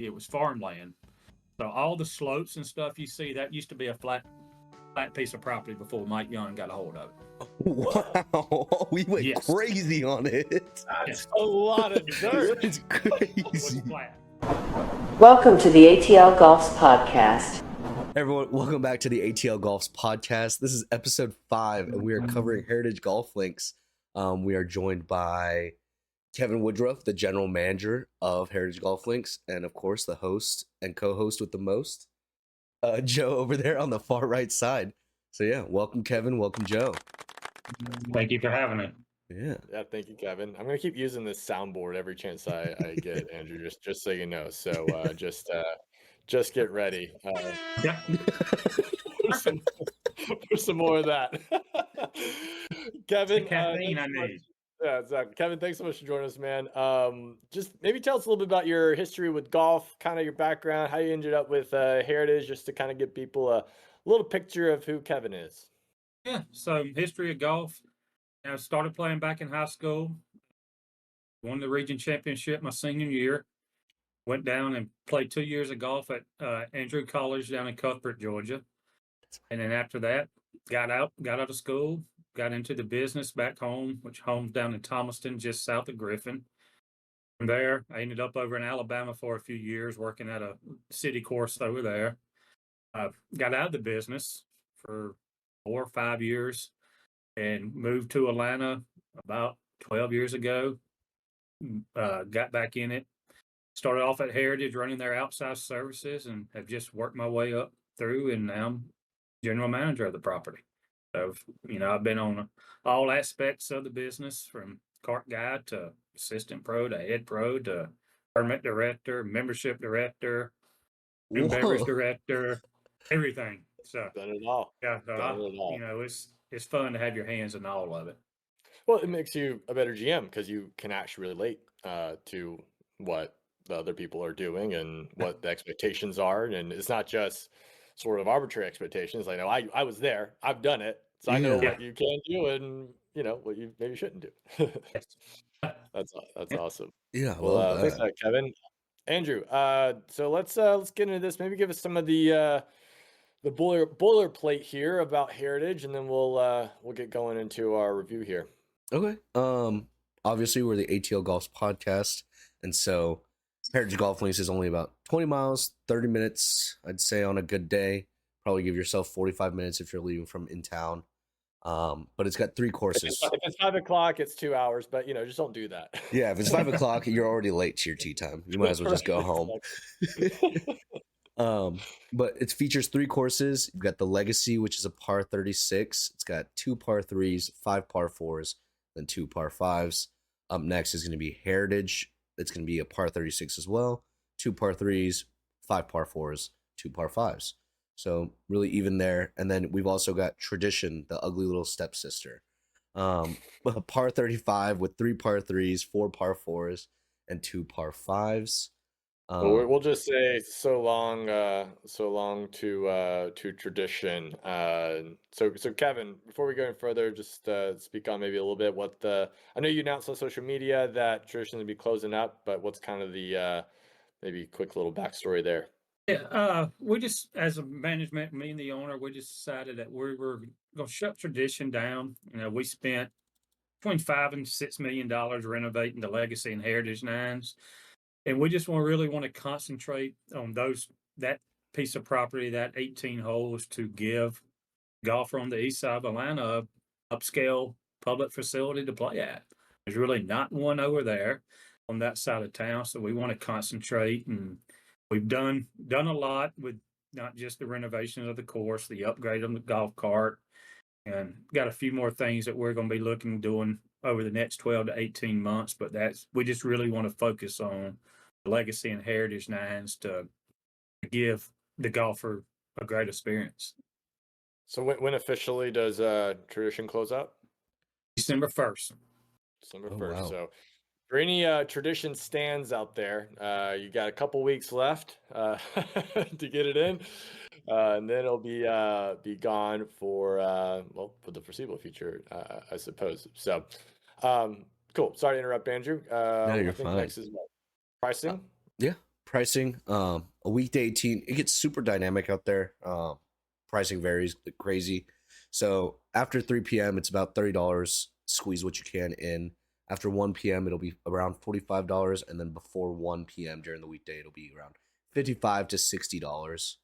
It was farmland. So all the slopes and stuff you see, that used to be a flat piece of property before Mike Young got a hold of it. Wow, we went crazy on it. That's a lot of dirt. It's It was crazy. flat. Welcome to the ATL Golfs podcast. Everyone, welcome back to the ATL Golfs podcast. This is episode 5, and we are covering Heritage Golf Links. We are joined by Kevin Woodruff, the general manager of Heritage Golf Links, and of course, the host and co-host with the most, Joe over there on the far right side. So yeah, welcome Kevin, welcome Joe. Thank you for having it. Yeah, thank you, Kevin. I'm gonna keep using this soundboard every chance I get, Andrew. Just so you know. So just get ready. Yeah. For some more of that. Kevin, caffeine I need. Yeah, exactly. Kevin, thanks so much for joining us, man. Just maybe tell us a little bit about your history with golf, kind of your background, how you ended up with Heritage, just to kind of give people a little picture of who Kevin is. Yeah. So history of golf. I started playing back in high school. Won the region championship my senior year. Went down and played 2 years of golf at Andrew College down in Cuthbert, Georgia. And then after that, got out of school, got into the business back home, which home's down in Thomaston, just south of Griffin. From there, I ended up over in Alabama for a few years, working at a city course over there. Got out of the business for 4 or 5 years and moved to Atlanta about 12 years ago. Got back in it. Started off at Heritage running their outside services and have just worked my way up through, and now I'm general manager of the property. So, I've been on all aspects of the business, from cart guy to assistant pro to head pro to permit director, membership director, and beverage director, everything. So Done it all. yeah, it's fun to have your hands in all of it. Well, it makes you a better GM because you can actually relate to what the other people are doing and what the expectations are, and it's not just sort of arbitrary expectations. Like, no, I was there, I've done it, so I know what you can do and what you maybe shouldn't do. That's awesome. Yeah, Well, thanks for that, Kevin. Andrew, so let's get into this. Maybe give us some of the boilerplate here about Heritage, and then we'll get going into our review here. Okay. Obviously we're the ATL Golfs podcast, and so Heritage Golf Links is only about 20 miles, 30 minutes, I'd say, on a good day. Probably give yourself 45 minutes if you're leaving from in town. But it's got 3 courses. If it's 5 o'clock, it's 2 hours, but just don't do that. Yeah, if it's 5 o'clock, you're already late to your tee time. You might as well just go home. But it features 3 courses. You've got the Legacy, which is a par 36. It's got 2 par 3s, 5 par 4s, then 2 par 5s. Up next is going to be Heritage. It's going to be a par 36 as well. 2 par 3s, 5 par 4s, 2 par 5s. So really even there. And then we've also got Tradition, the ugly little stepsister. A par 35 with 3 par 3s, 4 par 4s, and 2 par 5s. We'll just say so long to Tradition. So Kevin, before we go any further, just speak on maybe a little bit I know you announced on social media that Tradition will be closing up, but what's kind of the maybe quick little backstory there? Yeah, we just, as a management, me and the owner, we just decided that we were going to shut Tradition down. We spent between $5 and $6 million renovating the Legacy and Heritage Nines. And we just really want to concentrate on that piece of property, that 18 holes, to give golfer on the east side of Atlanta an upscale public facility to play at. There's really not one over there on that side of town, so we want to concentrate. And we've done a lot with not just the renovations of the course, the upgrade of the golf cart, and got a few more things that we're going to be doing over the next 12 to 18 months. But we just really want to focus on the Legacy and Heritage Nines to give the golfer a great experience. So when officially does Tradition close out? December 1st. December 1st. Wow. So for any Tradition stands out there, you got a couple weeks left to get it in, and then it'll be gone for the foreseeable future, I suppose. So, cool. Sorry to interrupt, Andrew. No, you're I think fine. next is what? Pricing. Yeah. pricing. A weekday 18, it gets super dynamic out there. Pricing varies crazy. So after 3 p.m., it's about $30. Squeeze what you can in. After 1 p.m., it'll be around $45, and then before 1 p.m. during the weekday, it'll be around $55 to $60.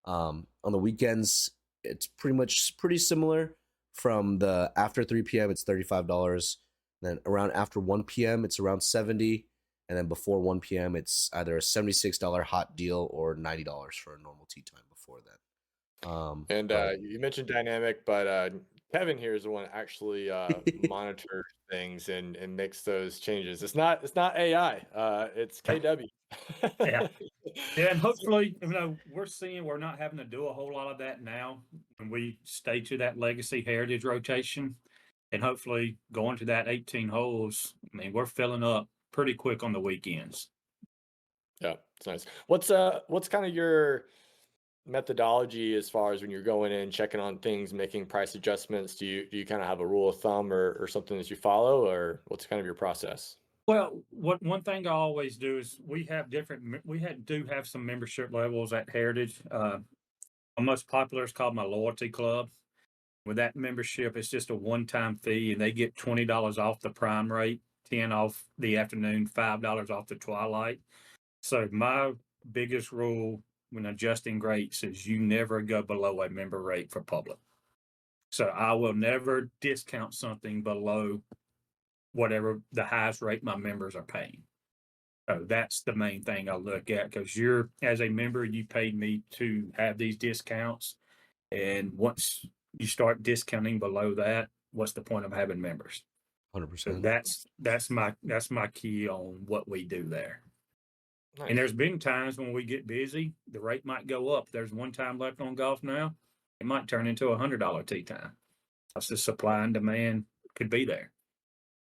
On the weekends, it's pretty similar. From the after 3 p.m., it's $35. Then around after 1 p.m., it's around $70. And then before 1 p.m., it's either a $76 hot deal or $90 for a normal tea time before then. And you mentioned dynamic, but Kevin here is the one that actually monitors things and makes those changes. It's not AI. It's KW. Yeah. Yeah, and hopefully, we're not having to do a whole lot of that now when we stay to that legacy heritage rotation. And hopefully going to that 18 holes, I mean, we're filling up pretty quick on the weekends. Yeah, it's nice. What's kind of your methodology as far as when you're going in, checking on things, making price adjustments? Do you kind of have a rule of thumb or something that you follow, or what's kind of your process? Well, one thing I always do is do have some membership levels at Heritage. My most popular is called my Loyalty Club. With that membership, it's just a one-time fee, and they get $20 off the prime rate, 10 off the afternoon, $5 off the twilight. So my biggest rule when adjusting rates is you never go below a member rate for public. So I will never discount something below whatever the highest rate my members are paying. So that's the main thing I look at, because as a member, you paid me to have these discounts. And once you start discounting below that, what's the point of having members? 100%. So that's my key on what we do there. Nice. And there's been times when we get busy, the rate might go up. There's one time left on golf now, it might turn into $100 tee time. That's the supply and demand could be there.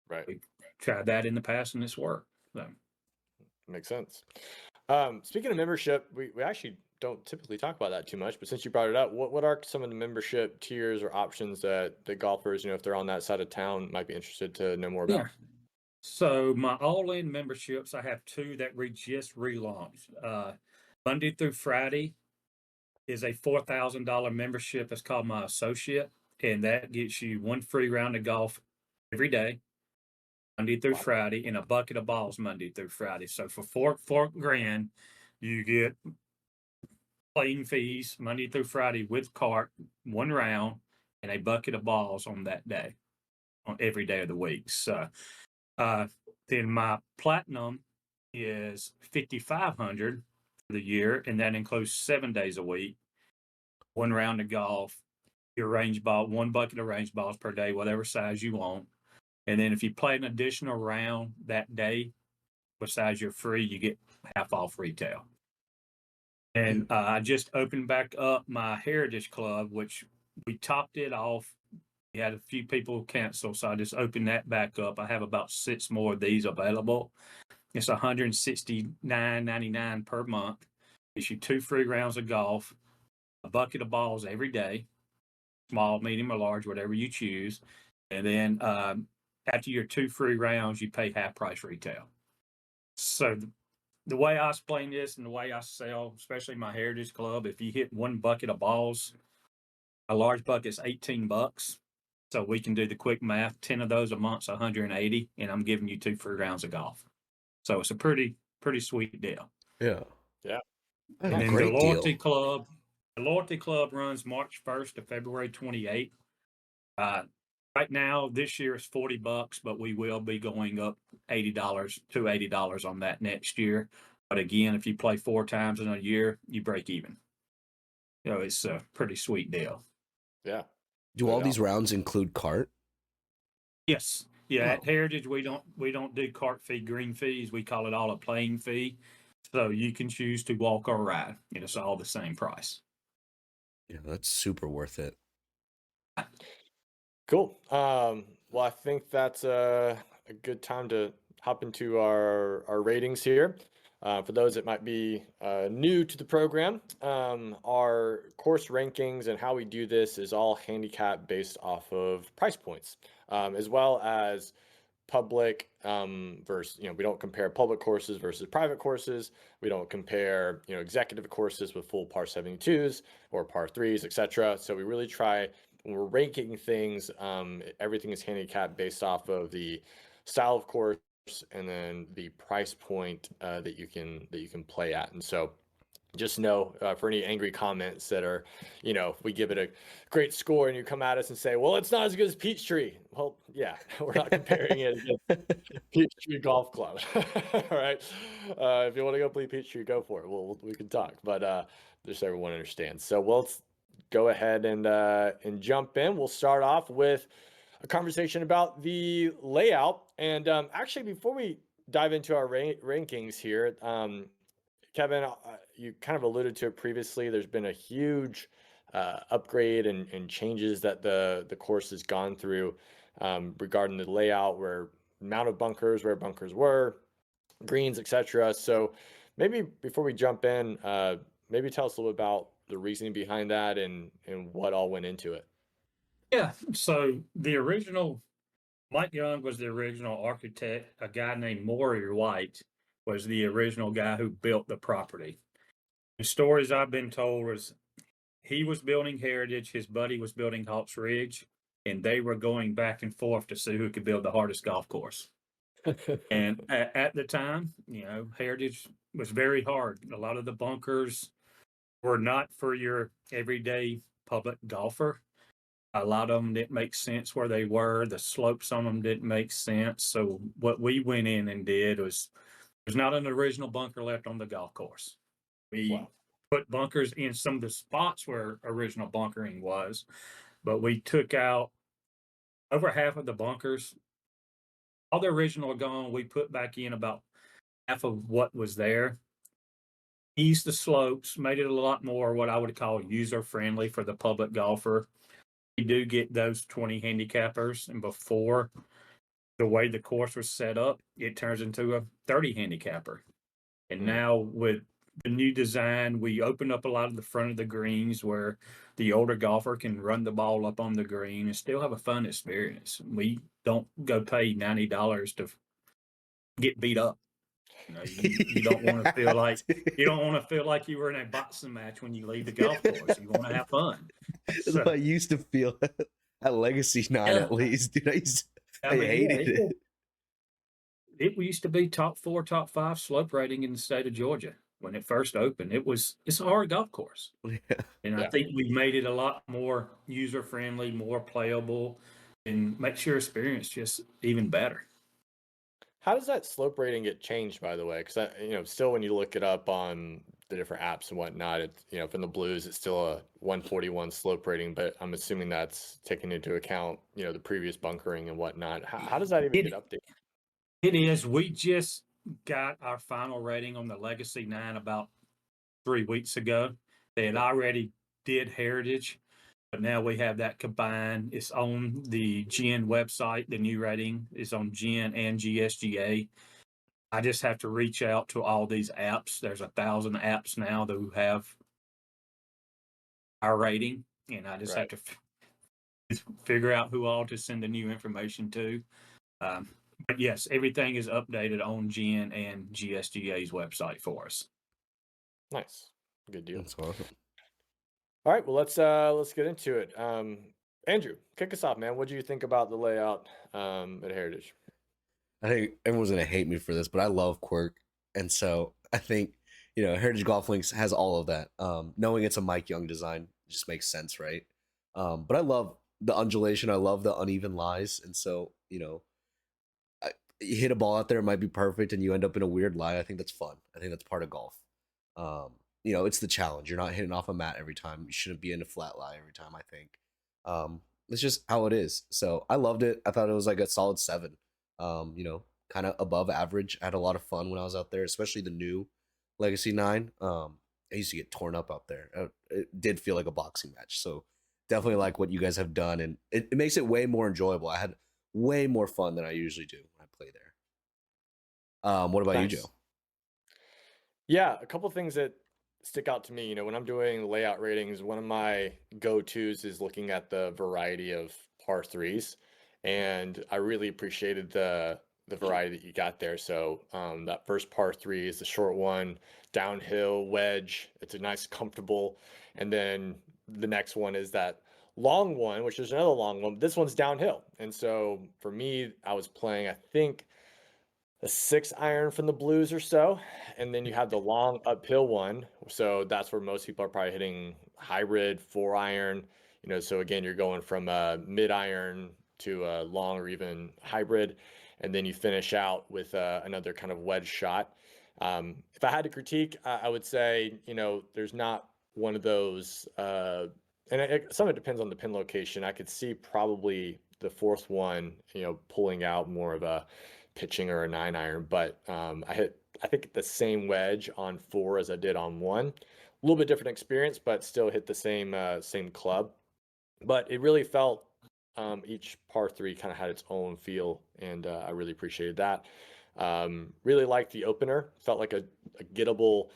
Right. We've tried that in the past and it's worked. So. Makes sense. Speaking of membership, we actually don't typically talk about that too much, but since you brought it up, what are some of the membership tiers or options that the golfers, if they're on that side of town, might be interested to know more about? Yeah. So my all-in memberships, I have two that we just relaunched. Monday through Friday is a $4,000 membership. It's called my Associate, and that gets you one free round of golf every day, Monday through Friday, and a bucket of balls Monday through Friday. So for four grand, you get playing fees Monday through Friday with cart, one round, and a bucket of balls on that day, on every day of the week. So then my platinum is $5,500 for the year, and that includes 7 days a week, one round of golf, your range ball, one bucket of range balls per day, whatever size you want. And then if you play an additional round that day, besides your free, you get half off retail. And I just opened back up my Heritage Club, which we topped it off. We had a few people cancel, so I just opened that back up. I have about 6 more of these available. It's $169.99 per month. Gives you 2 free rounds of golf, a bucket of balls every day, small, medium, or large, whatever you choose. And then after your 2 free rounds, you pay half price retail. So the way I explain this and the way I sell, especially my Heritage Club, if you hit one bucket of balls, a large bucket's $18. So we can do the quick math. 10 of those a month's 180, and I'm giving you 2 free rounds of golf. So it's a pretty sweet deal. Yeah. Yeah. And then the Loyalty Club runs March 1st to February 28th. Right now, this year is $40, but we will be going up $80 on that next year. But again, if you play 4 times in a year, you break even. So it's a pretty sweet deal. Yeah. Do all these rounds include cart? Yes. Yeah. At Heritage, we don't do cart fee, green fees. We call it all a playing fee. So you can choose to walk or ride. It's all the same price. Yeah, that's super worth it. Cool. Well, I think that's a good time to hop into our ratings here. For those that might be new to the program, our course rankings and how we do this is all handicap based off of price points, as well as public versus, we don't compare public courses versus private courses. We don't compare, executive courses with full par 72s or par 3s, etc. So we really try, when we're ranking things, everything is handicapped based off of the style of course and then the price point that you can play at. And so just know for any angry comments that are, if we give it a great score and you come at us and say, well, it's not as good as Peachtree. Well, yeah, we're not comparing it against Peachtree Golf Club. All right. If you want to go play Peachtree, go for it. We can talk, but just so everyone understands. So let's go ahead and jump in. We'll start off with a conversation about the layout. And actually, before we dive into our rankings here, Kevin, you kind of alluded to it previously. There's been a huge upgrade and changes that the course has gone through regarding the layout, where amount of bunkers, where bunkers were, greens, etc. So maybe before we jump in, maybe tell us a little bit about the reasoning behind that and what all went into it. Yeah. So the original, Mike Young was the original architect. A guy named Maury White was the original guy who built the property. The stories I've been told was he was building Heritage, his buddy was building Hawks Ridge, and they were going back and forth to see who could build the hardest golf course. And at the time, Heritage was very hard. A lot of the bunkers were not for your everyday public golfer. A lot of them didn't make sense where they were. The slopes on them didn't make sense. So what we went in and did was, there's not an original bunker left on the golf course. We put bunkers in some of the spots where original bunkering was, but we took out over half of the bunkers. All the original are gone. We put back in about half of what was there. Eased the slopes, made it a lot more what I would call user friendly for the public golfer. We do get those 20 handicappers, and before, the way the course was set up, it turns into a 30 handicapper. And now with the new design, we open up a lot of the front of the greens where the older golfer can run the ball up on the green and still have a fun experience. We don't go pay $90 to get beat up. You don't want to feel like you were in a boxing match when you leave the golf course. You want to have fun. That's what I used to feel at Legacy 9, at least. Dude, I hated it. It used to be top 4, top 5 slope rating in the state of Georgia when it first opened. It's a hard golf course. Yeah. And I think we made it a lot more user friendly, more playable, and makes your experience just even better. How does that slope rating get changed, by the way? Because still when you look it up on the different apps and whatnot, it's from the blues, it's still a 141 slope rating, but I'm assuming that's taking into account the previous bunkering and whatnot. How does that even get updated? It is. We just got our final rating on the Legacy 9 about 3 weeks ago. They had already did Heritage, but now we have that combined. It's on the GN website. The new rating is on GN and GSGA. I just have to reach out to all these apps. There's 1,000 apps now that have our rating, and I just have to figure out who all to send the new information to. But yes, everything is updated on GN and GSGA's website for us. Nice, good deal. That's awesome. All right, well let's get into it. Andrew, kick us off, man. What do you think about the layout at Heritage? I think everyone's gonna hate me for this, but I love Quirk, and so I think Heritage Golf Links has all of that. Knowing it's a Mike Young design just makes sense, right? But I love the undulation. I love the uneven lies, and so you hit a ball out there, it might be perfect, and you end up in a weird lie. I think that's fun. I think that's part of golf. It's the challenge. You're not hitting off a mat every time. You shouldn't be in a flat lie every time, I think. It's just how it is. So I loved it. I thought it was like a solid 7. Kind of above average. I had a lot of fun when I was out there, especially the new Legacy 9. I used to get torn up out there. It did feel like a boxing match. So definitely like what you guys have done, and it makes it way more enjoyable. I had way more fun than I usually do when I play there. What about you, Joe? Yeah, a couple things that stick out to me. When I'm doing layout ratings, one of my go-tos is looking at the variety of par 3s. and I really appreciated the variety that you got there. So that first par three is the short one, downhill wedge. It's a nice, comfortable, and then the next one is that long one, which is another long one. But this one's downhill, and so for me, I was playing, I think, a 6 iron from the blues or so, and then you have the long uphill one. So that's where most people are probably hitting hybrid 4 iron. So again, you're going from a mid iron to a long or even hybrid, and then you finish out with another kind of wedge shot. If I had to critique, I would say, there's not one of those, and some of it depends on the pin location. I could see probably the fourth one, pulling out more of a pitching or a 9 iron, but I think the same wedge on 4 as I did on 1. A little bit different experience, but still hit the same club. But it really felt, each par 3 kind of had its own feel, and I really appreciated that. Really liked the opener. Felt like a gettable.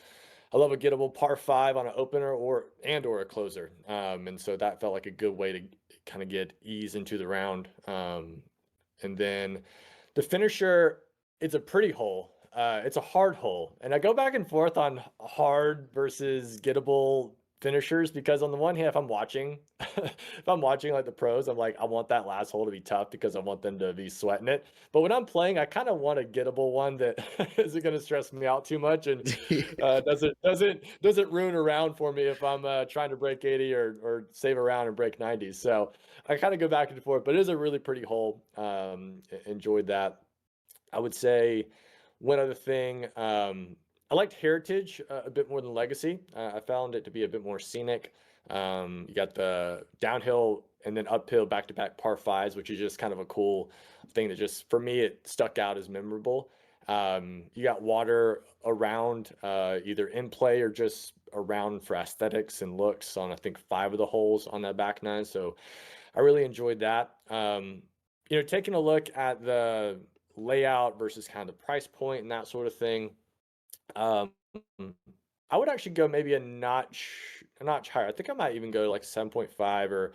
I love a gettable par 5 on an opener or a closer, and so that felt like a good way to kind of get ease into the round. And then the finisher, it's a pretty hole. It's a hard hole. And I go back and forth on hard versus gettable finishers because on the one hand, if I'm watching, like the pros, I'm like, I want that last hole to be tough because I want them to be sweating it. But when I'm playing, I kind of want a gettable one that isn't going to stress me out too much and doesn't ruin a round for me if I'm trying to break 80 or save a round and break 90. So I kind of go back and forth, but it is a really pretty hole. Enjoyed that. I would say one other thing, I liked Heritage a bit more than Legacy. I found it to be a bit more scenic. You got the downhill and then uphill back-to-back par fives, which is just kind of a cool thing that just, for me, it stuck out as memorable. You got water around, either in play or just around for aesthetics and looks on, I think, 5 of the holes on that back 9. So I really enjoyed that. Taking a look at the layout versus kind of the price point and that sort of thing, I would actually go maybe a notch higher. I think I might even go like 7.5 or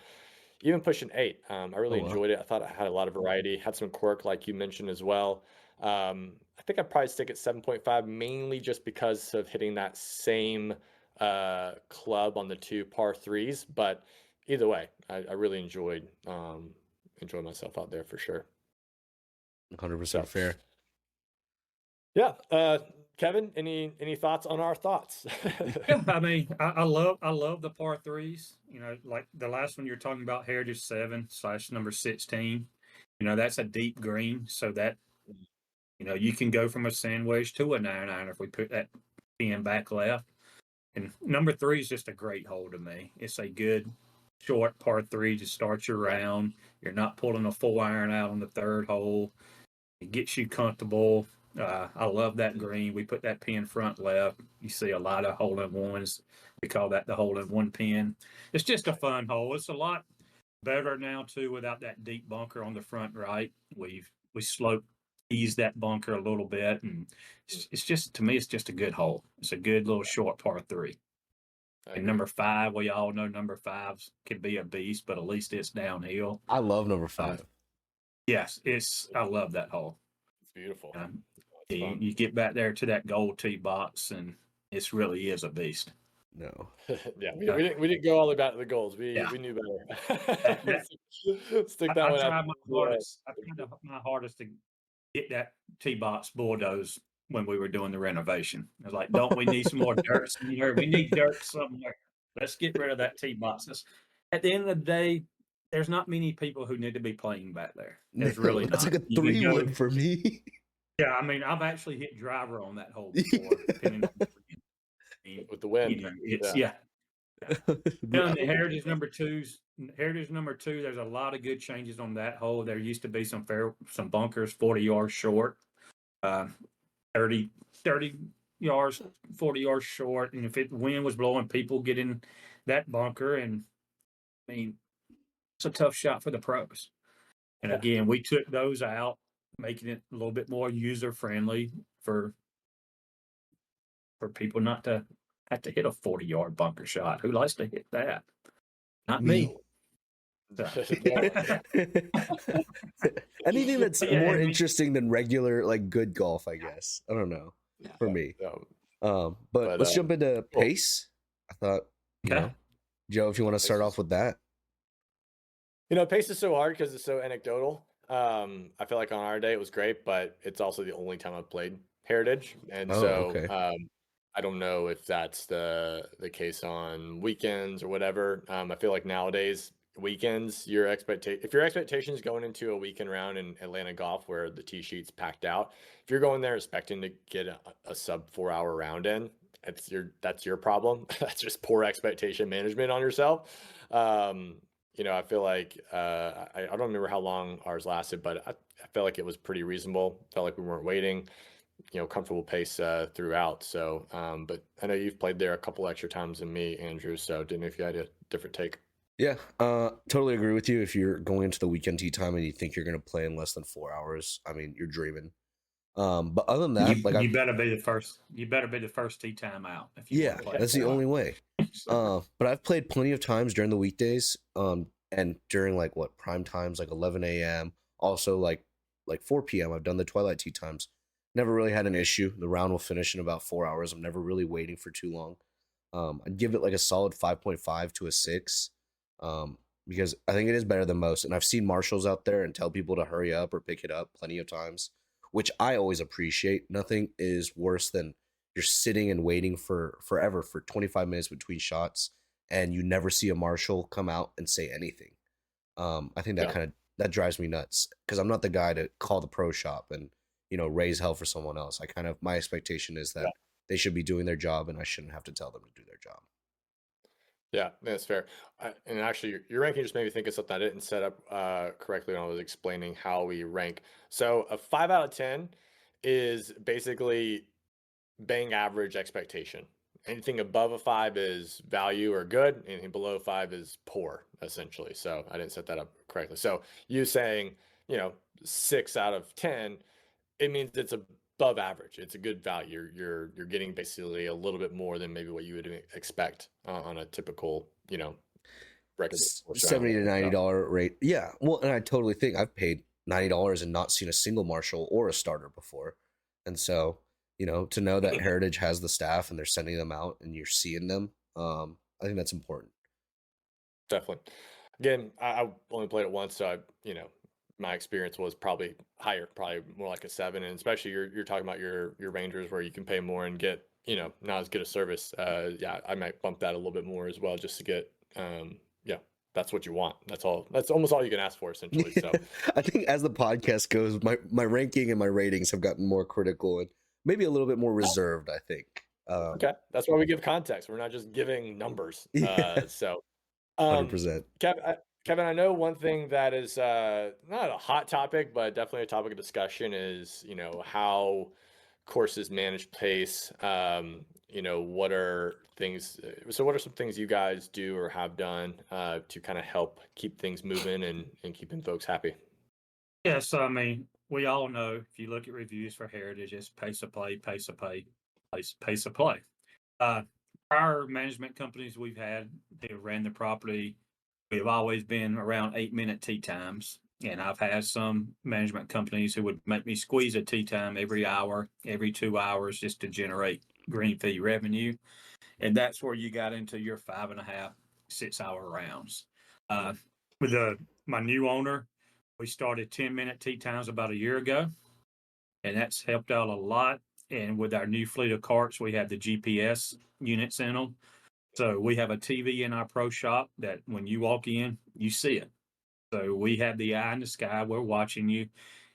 even push an 8. I really wow. enjoyed it. I thought it had a lot of variety, had some quirk like you mentioned as well. I think I'd probably stick at 7.5, mainly just because of hitting that same club on the 2 par 3s. But either way, I really enjoyed myself out there for sure. 100% So fair. yeah, Kevin, any thoughts on our thoughts? Yeah, I mean, I love the par 3s. Like the last one you're talking about, Heritage 7 / number 16. That's a deep green, so that you can go from a sand wedge to a 9 iron if we put that pin back left. And number 3 is just a great hole to me. It's a good short par 3 to start your round. You're not pulling a 4 iron out on the 3rd hole. It gets you comfortable. I love that green. We put that pin front left. You see a lot of hole-in-ones. We call that the hole-in-one pin. It's just a fun hole. It's a lot better now too without that deep bunker on the front right. We eased that bunker a little bit, and it's just, to me, it's just a good hole. It's a good little short par 3. And number 5, we all know number 5s can be a beast, but at least it's downhill. I love number 5. Yes, I love that hole. It's beautiful. You get back there to that gold tee box, and it really is a beast. No. Yeah, we didn't go all the way back to the goals. We knew better. Stick that one out. I tried my hardest to get that tee box bulldozed when we were doing the renovation. I was like, don't we need some more dirt somewhere? We need dirt somewhere. Let's get rid of that tee box. At the end of the day, there's not many people who need to be playing back there. There's really That's not. like a 3-wood for me. Yeah, I mean, I've actually hit driver on that hole before, depending on with the wind. Yeah. The Heritage number 2s. Heritage number 2. There's a lot of good changes on that hole. There used to be some bunkers 40 yards short, 30 yards, 40 yards short, and if wind was blowing, people get in that bunker, and I mean, it's a tough shot for the pros. And again, we took those out, making it a little bit more user friendly for people not to have to hit a 40-yard bunker shot. Who likes to hit that? Not me. Anything that's Yeah, more I mean- interesting than regular, like good golf, I guess. I don't know. For me. But let's jump into cool. pace. I thought, you Okay. know, Joe, if you want to start off with that. Pace is so hard because it's so anecdotal. I feel like on our day it was great, but it's also the only time I've played Heritage, and Okay. I don't know if that's the case on weekends or whatever. I feel like nowadays weekends, if your expectations going into a weekend round in Atlanta golf where the tee sheet's packed out, if you're going there expecting to get a sub 4 hour round in, that's your problem. That's just poor expectation management on yourself. I feel like I don't remember how long ours lasted, but I felt like it was pretty reasonable. Felt like we weren't waiting, comfortable pace throughout. So, but I know you've played there a couple extra times than me, Andrew. So, didn't know if you had a different take. Yeah, totally agree with you. If you're going into the weekend tee time and you think you're going to play in less than 4 hours, I mean, you're dreaming. But other than that, you better be the first. You better be the first tee time out. If you want to play that's the only way. But I've played plenty of times during the weekdays, and during like prime times, like 11 a.m. Also like 4 p.m. I've done the twilight tee times. Never really had an issue. The round will finish in about 4 hours. I'm never really waiting for too long. I'd give it like a solid 5.5 to a 6, because I think it is better than most. And I've seen marshals out there and tell people to hurry up or pick it up plenty of times, which I always appreciate. Nothing is worse than you're sitting and waiting for forever for 25 minutes between shots, and you never see a marshal come out and say anything. I think that drives me nuts, because I'm not the guy to call the pro shop and raise hell for someone else. My expectation is that they should be doing their job, and I shouldn't have to tell them to do their job. Yeah, that's fair. And actually, your ranking just made me think of something I didn't set up correctly when I was explaining how we rank. So a 5 out of 10 is basically bang average expectation. Anything above a 5 is value or good. Anything below 5 is poor, essentially. So I didn't set that up correctly. So you saying, 6 out of 10, it means it's above average. It's a good value. You're getting basically a little bit more than maybe what you would expect on a typical, record. $70 to $90 rate. Yeah. Well, and I totally think I've paid $90 and not seen a single marshal or a starter before. And so, to know that Heritage has the staff and they're sending them out and you're seeing them, I think that's important. Definitely. Again, I only played it once, so my experience was probably higher, probably more like a 7. And especially you're talking about your Rangers where you can pay more and get, not as good a service. Yeah, I might bump that a little bit more as well, just to get, that's what you want. That's all. That's almost all you can ask for, essentially. So I think as the podcast goes, my ranking and my ratings have gotten more critical and maybe a little bit more reserved, I think. Okay. That's why we give context. We're not just giving numbers. So 100%. Kevin, I know one thing that is not a hot topic, but definitely a topic of discussion is, how courses manage pace. What are things? So what are some things you guys do or have done to kind of help keep things moving and keeping folks happy? Yeah, so I mean, we all know if you look at reviews for Heritage, it's pace of play, pace of play, pace of play. Prior management companies we've had, they ran the property. We've always been around 8-minute tee times. And I've had some management companies who would make me squeeze a tee time every hour, every 2 hours, just to generate green fee revenue. And that's where you got into your 5.5, 6 hour rounds. With my new owner, we started 10-minute tee times about a year ago, and that's helped out a lot. And with our new fleet of carts, we have the GPS units in them. So we have a TV in our pro shop that when you walk in, you see it. So we have the eye in the sky. We're watching you.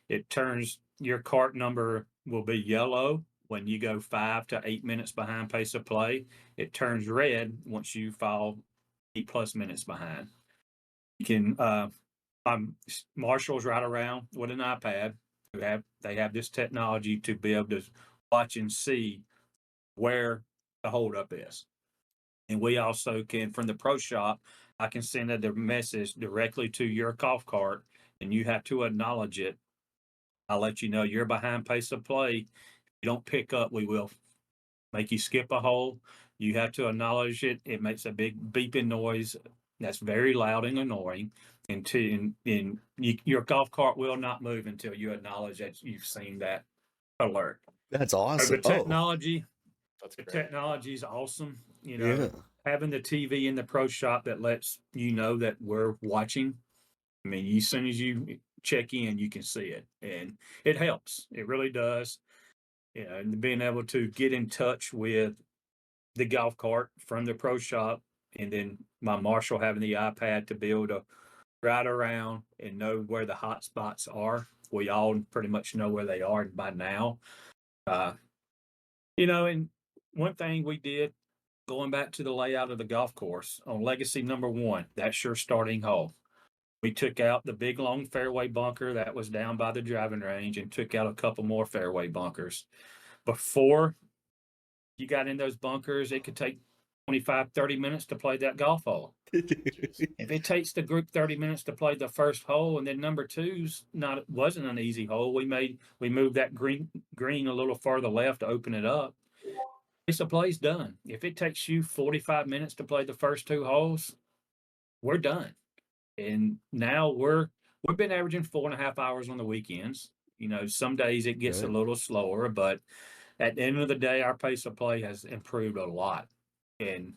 It turns, your cart number will be yellow when you go 5 to 8 minutes behind pace of play. It turns red once you fall 8+ minutes behind. You can, marshals right around with an iPad they have this technology to be able to watch and see where the holdup is. And we also can, from the pro shop, I can send a message directly to your golf cart, and you have to acknowledge it. I'll let you know you're behind pace of play. If you don't pick up, we will make you skip a hole. You have to acknowledge it. It makes a big beeping noise That's very loud and annoying. And your golf cart will not move until you acknowledge that you've seen that alert. That's So awesome. the technology, That's the great. technology is awesome. Yeah. Having the TV in the pro shop that lets you know that we're watching. I mean, as soon as you check in, you can see it, and it helps. It really does. And being able to get in touch with the golf cart from the pro shop, and then my marshal having the iPad to be able to ride around and know where the hot spots are. We all pretty much know where they are by now. Uh, and one thing we did going back to the layout of the golf course on Legacy number 1, that's your starting hole. We took out the big long fairway bunker that was down by the driving range and took out a couple more fairway bunkers. Before you got in those bunkers, it could take 25, 30 minutes to play that golf hole. If it takes the group 30 minutes to play the first hole, and then number 2's wasn't an easy hole, we moved that green a little farther left to open it up. It's a play's done. If it takes you 45 minutes to play the first 2 holes, we're done. And now we've been averaging 4.5 hours on the weekends. Some days it gets a little slower, but at the end of the day, our pace of play has improved a lot. And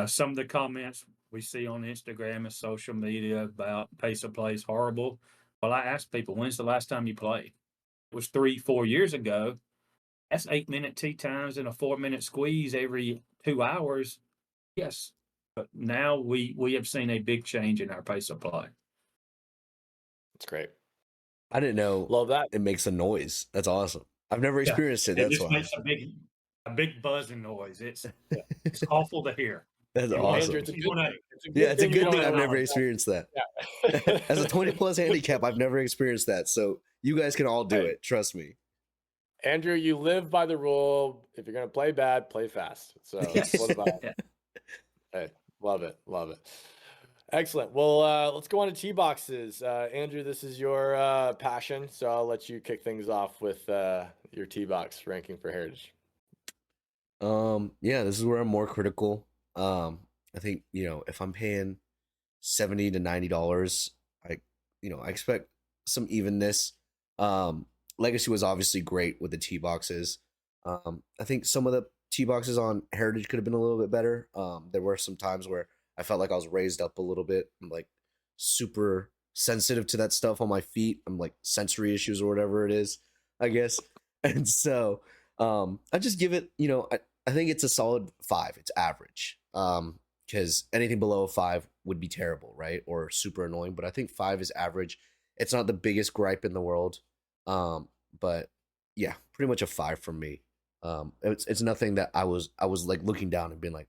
some of the comments we see on Instagram and social media about pace of play is horrible. Well, I ask people, when's the last time you played? It was 3-4 years ago. That's 8-minute tee times and a 4-minute squeeze every 2 hours. Yes. But now we have seen a big change in our pace of play. That's great. I didn't know. Love that. It makes a noise. That's awesome. I've never experienced it. It That's just why. makes a big buzzing noise. It's awful to hear. That's awesome. Andrew, it's a It's a you good don't thing I've have never that. experienced that. Yeah. As a 20+ handicap, I've never experienced that. So you guys can all do Hey. it. Trust me. Andrew, you live by the rule. If you're going to play bad, play fast. So what about Hey, love it. Love it. Excellent. Well, let's go on to tee boxes. Andrew, this is your passion, so I'll let you kick things off with your tee box ranking for Heritage. Yeah, this is where I'm more critical. I think, if I'm paying $70 to $90, I expect some evenness. Legacy was obviously great with the tee boxes. I think some of the tee boxes on Heritage could have been a little bit better. There were some times where I felt like I was raised up a little bit. I'm like super sensitive to that stuff on my feet. I'm like sensory issues or whatever it is, I guess. And so I just give it, I think it's a solid 5. It's average. Because anything below a 5 would be terrible, right? Or super annoying. But I think 5 is average. It's not the biggest gripe in the world. But yeah, pretty much a 5 from me. It's nothing that I was like looking down and being like,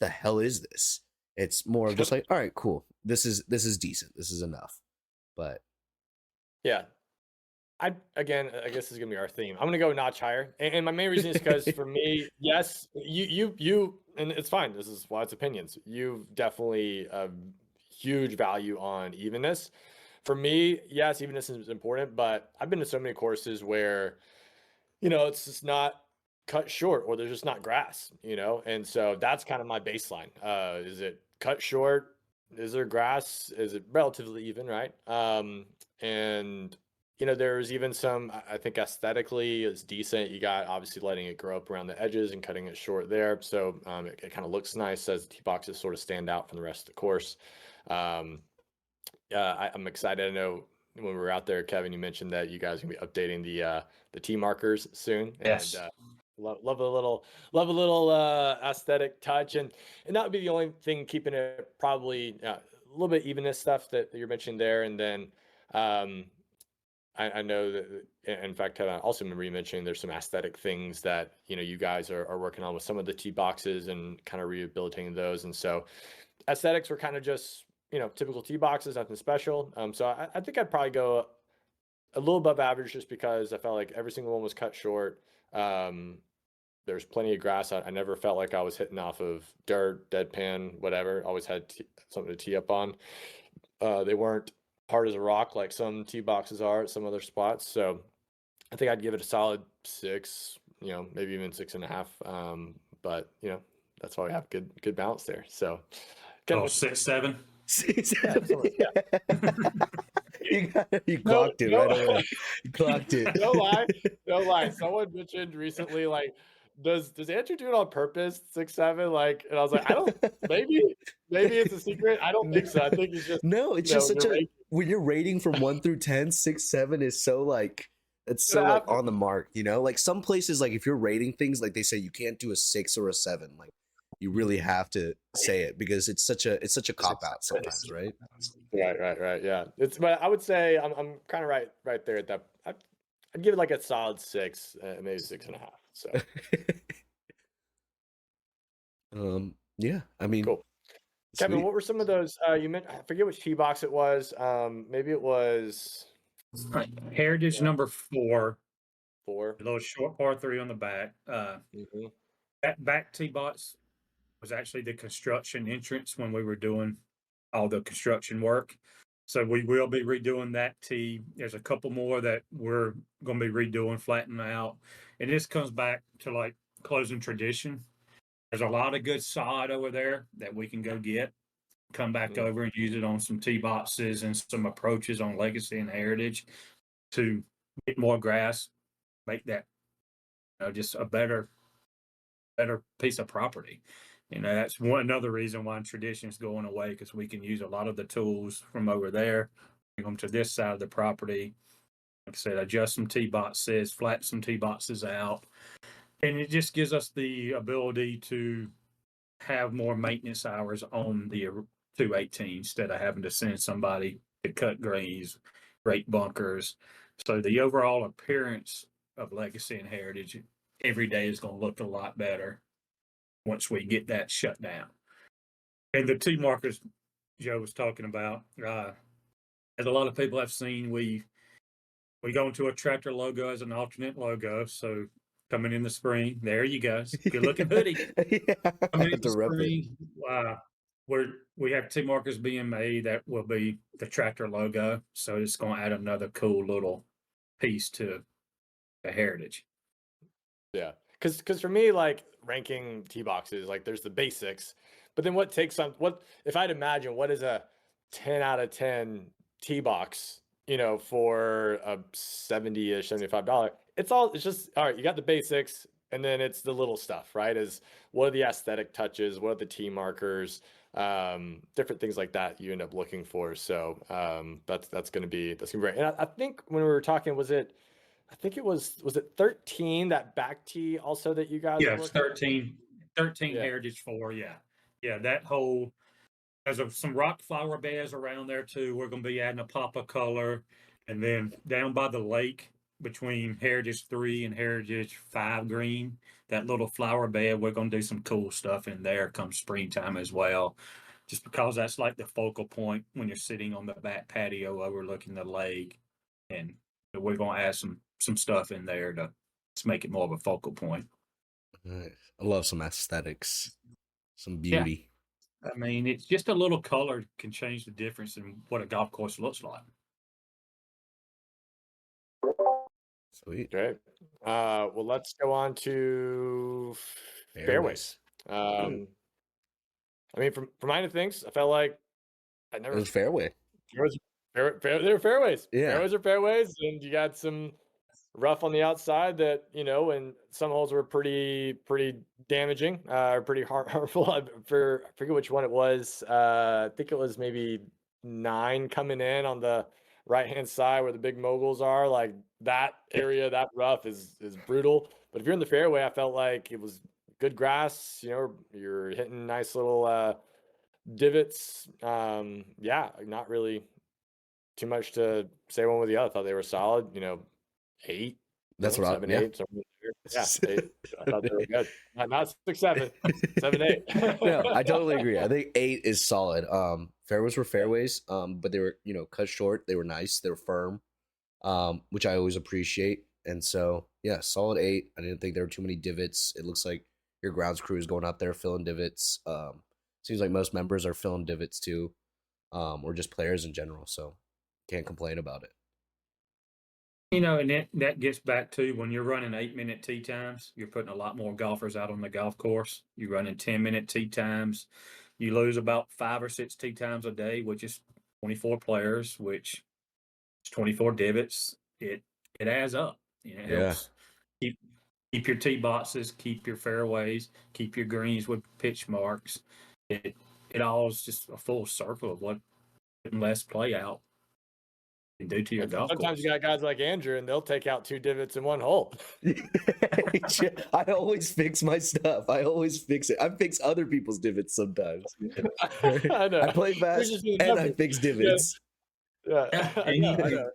the hell is this? It's more of just like, all right, cool. This is decent. This is enough. But yeah, I guess this is gonna be our theme. I'm gonna go a notch higher, and my main reason is because for me, yes, you, and it's fine. This is why it's opinions. You've definitely huge value on evenness. For me, yes, evenness is important, but I've been to so many courses where, it's just not cut short or there's just not grass, and so that's kind of my baseline. Is it cut short? Is there grass? Is it relatively even, right? And there's even some, I think aesthetically it's decent. You got obviously letting it grow up around the edges and cutting it short there, so it kind of looks nice as the tee boxes sort of stand out from the rest of the course. I'm excited. I know when we were out there, Kevin, you mentioned that you guys are gonna be updating the tee markers soon. Yes. And love a little aesthetic touch, and that would be the only thing keeping it probably a little bit evenness stuff that you're mentioning there. And then I know that, in fact, I also remember you mentioning there's some aesthetic things that you guys are working on with some of the tee boxes and kind of rehabilitating those. And so aesthetics were kind of just typical tee boxes, nothing special. So I think I'd probably go a little above average just because I felt like every single one was cut short. There's plenty of grass. I never felt like I was hitting off of dirt, deadpan, whatever. Always had something to tee up on. They weren't hard as a rock like some tee boxes are at some other spots. So I think I'd give it a solid 6, maybe even 6.5. But that's why we have good balance there. So Kind Oh, of 6-7. You no, clocked it no, right away. You clocked it. no lie, no lie. Someone mentioned recently, like, does Andrew do it on purpose? 6'7", like, and I was like, I don't. Maybe it's a secret. I don't think so. I think he's just No, it's just such you're a raking. when you're rating from 1 through 10, 6, 7 is so like it's It so like happens. on the mark, you know? Like some places, like if you're rating things, like they say you can't do a 6 or a 7. Like you really have to say it because it's such a cop out sometimes, right? Right. Yeah, but I would say I'm kind of right there at that. I'd give it like a solid 6, maybe 6.5. So Yeah, I mean, cool. Kevin, sweet. what were some of those you meant? I forget which tee box it was. Maybe it was Heritage number 4, 4. a little short par 3 on the back. Mm-hmm. That back tee box was actually the construction entrance when we were doing all the construction work. So we will be redoing that tee. There's a couple more that we're going to be redoing, flattening out. And this comes back to like closing tradition. There's a lot of good sod over there that we can go get, come back Mm-hmm. over and use it on some tee boxes and some approaches on Legacy and Heritage to get more grass, make that just a better piece of property. That's another reason why tradition is going away, because we can use a lot of the tools from over there, bring them to this side of the property. Like I said, adjust some tee boxes, flatten some tee boxes out, and it just gives us the ability to have more maintenance hours on the 218 instead of having to send somebody to cut greens, rake bunkers. So the overall appearance of Legacy and Heritage every day is going to look a lot better once we get that shut down. And the tee markers Joe was talking about, as a lot of people have seen, we go into a tractor logo as an alternate logo. So coming in the spring, there you go. Good looking hoodie. Yeah, I Coming in have the to rep it. spring, we have tee markers being made that will be the tractor logo. So it's going to add another cool little piece to the Heritage. Yeah, because for me, like ranking tee boxes, like there's the basics, but then what if I'd imagine what is a 10 out of 10 tee box, for a $70-ish, $75. It's just all right. You got the basics, and then it's the little stuff, right? Is what are the aesthetic touches? What are the tee markers? Different things like that you end up looking for. So that's gonna be great. And I think when we were talking, I think it was it 13, that back tee also that you guys are Yeah, it's working? 13 Yeah. Heritage 4. Yeah. Yeah. That whole, there's some rock flower beds around there too. We're going to be adding a pop of color. And then down by the lake between Heritage 3 and Heritage 5 green, that little flower bed, we're going to do some cool stuff in there come springtime as well. Just because that's like the focal point when you're sitting on the back patio overlooking the lake. And we're going to add some stuff in there to make it more of a focal point. Nice. I love some aesthetics, some Yeah. beauty. I mean, it's just a little color can change the difference in what a golf course looks like. Sweet. Great. Well, let's go on to fairways. I mean, from my end of things, I felt like It was fairway. fairways, they were fairways. Yeah. Fairways are fairways, and you got some rough on the outside that, and some holes were pretty damaging, pretty harmful. I forget which one it was. I think it was maybe 9 coming in on the right hand side where the big moguls are. Like that area, that rough is brutal. But if you're in the fairway, I felt like it was good grass. You're hitting nice little divots. Yeah, not really too much to say one with the other. I thought they were solid. 8. That's what 7, yeah. 8. Yeah, 8. I thought they were good. Not 6, 7, 7, 8. No, I totally agree. I think 8 is solid. Fairways were fairways, but they were, cut short. They were nice. They were firm, which I always appreciate. And so, yeah, solid 8. I didn't think there were too many divots. It looks like your grounds crew is going out there filling divots. Seems like most members are filling divots too, or just players in general. So can't complain about it. And that gets back to when you're running 8-minute tee times, you're putting a lot more golfers out on the golf course. You're running 10-minute tee times. you lose about 5 or 6 tee times a day, which is 24 players, which is 24 divots. It adds up. It Yeah. helps keep your tee boxes, keep your fairways, keep your greens with pitch marks. It all is just a full circle of what less play out can do to your And golf sometimes course. you got guys like Andrew, and they'll take out 2 divots in one hole. I always fix my stuff. I always fix it. I fix other people's divots sometimes. I know. I play You're fast just being and I numbers. fix divots. Yeah, Yeah, I and know. I you- know.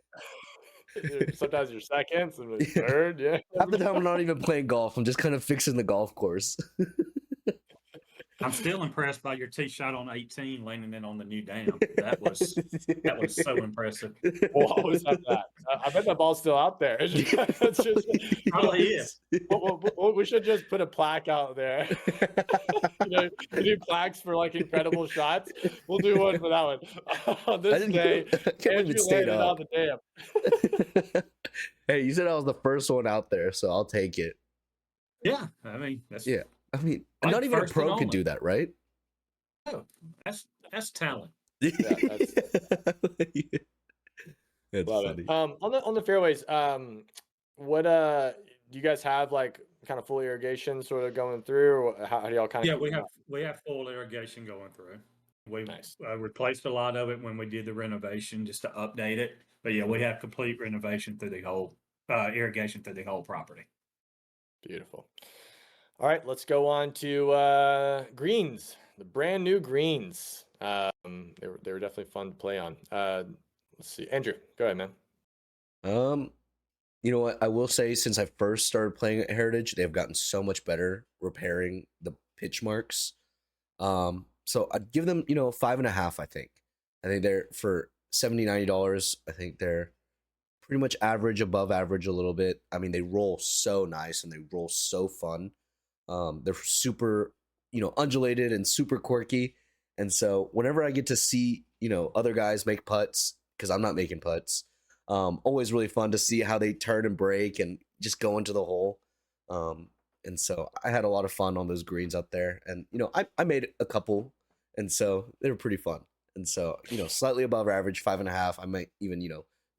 Sometimes you're second, sometimes third. Yeah. Half the time I'm not even playing golf. I'm just kind of fixing the golf course. I'm still impressed by your tee shot on 18, landing it on the new dam. That was so impressive. We'll always have that. I bet that ball's still out there. It's just, Probably is. we should just put a plaque out there. We do plaques for like incredible shots. We'll do one for that one. On this day, I can't believe Andrew it stayed landed up. on the dam. Hey, you said I was the first one out there, so I'll take it. Yeah, I mean that's Yeah. I mean, Like not even a first pro and could only. do that, right? that's talent. that's- That's Love funny. it. On the fairways, what do you guys have like kind of full irrigation sort of going through? Or how do y'all kind of? Yeah, we have full irrigation going through. We Nice. replaced a lot of it when we did the renovation just to update it. But yeah, we have complete renovation through the whole irrigation through the whole property. Beautiful. All right, let's go on to greens. The brand new greens. They were definitely fun to play on. Let's see, Andrew, go ahead, man. You know what? I will say, since I first started playing at Heritage, they've gotten so much better repairing the pitch marks. So I'd give them, 5.5. I think they're for $70-$90. I think they're pretty much average, above average a little bit. I mean, they roll so nice and they roll so fun. They're super, undulated and super quirky. And so whenever I get to see, other guys make putts, because I'm not making putts, always really fun to see how they turn and break and just go into the hole. And so I had a lot of fun on those greens out there. And, I made a couple, and so they were pretty fun. And so, slightly above average, 5.5. I might even,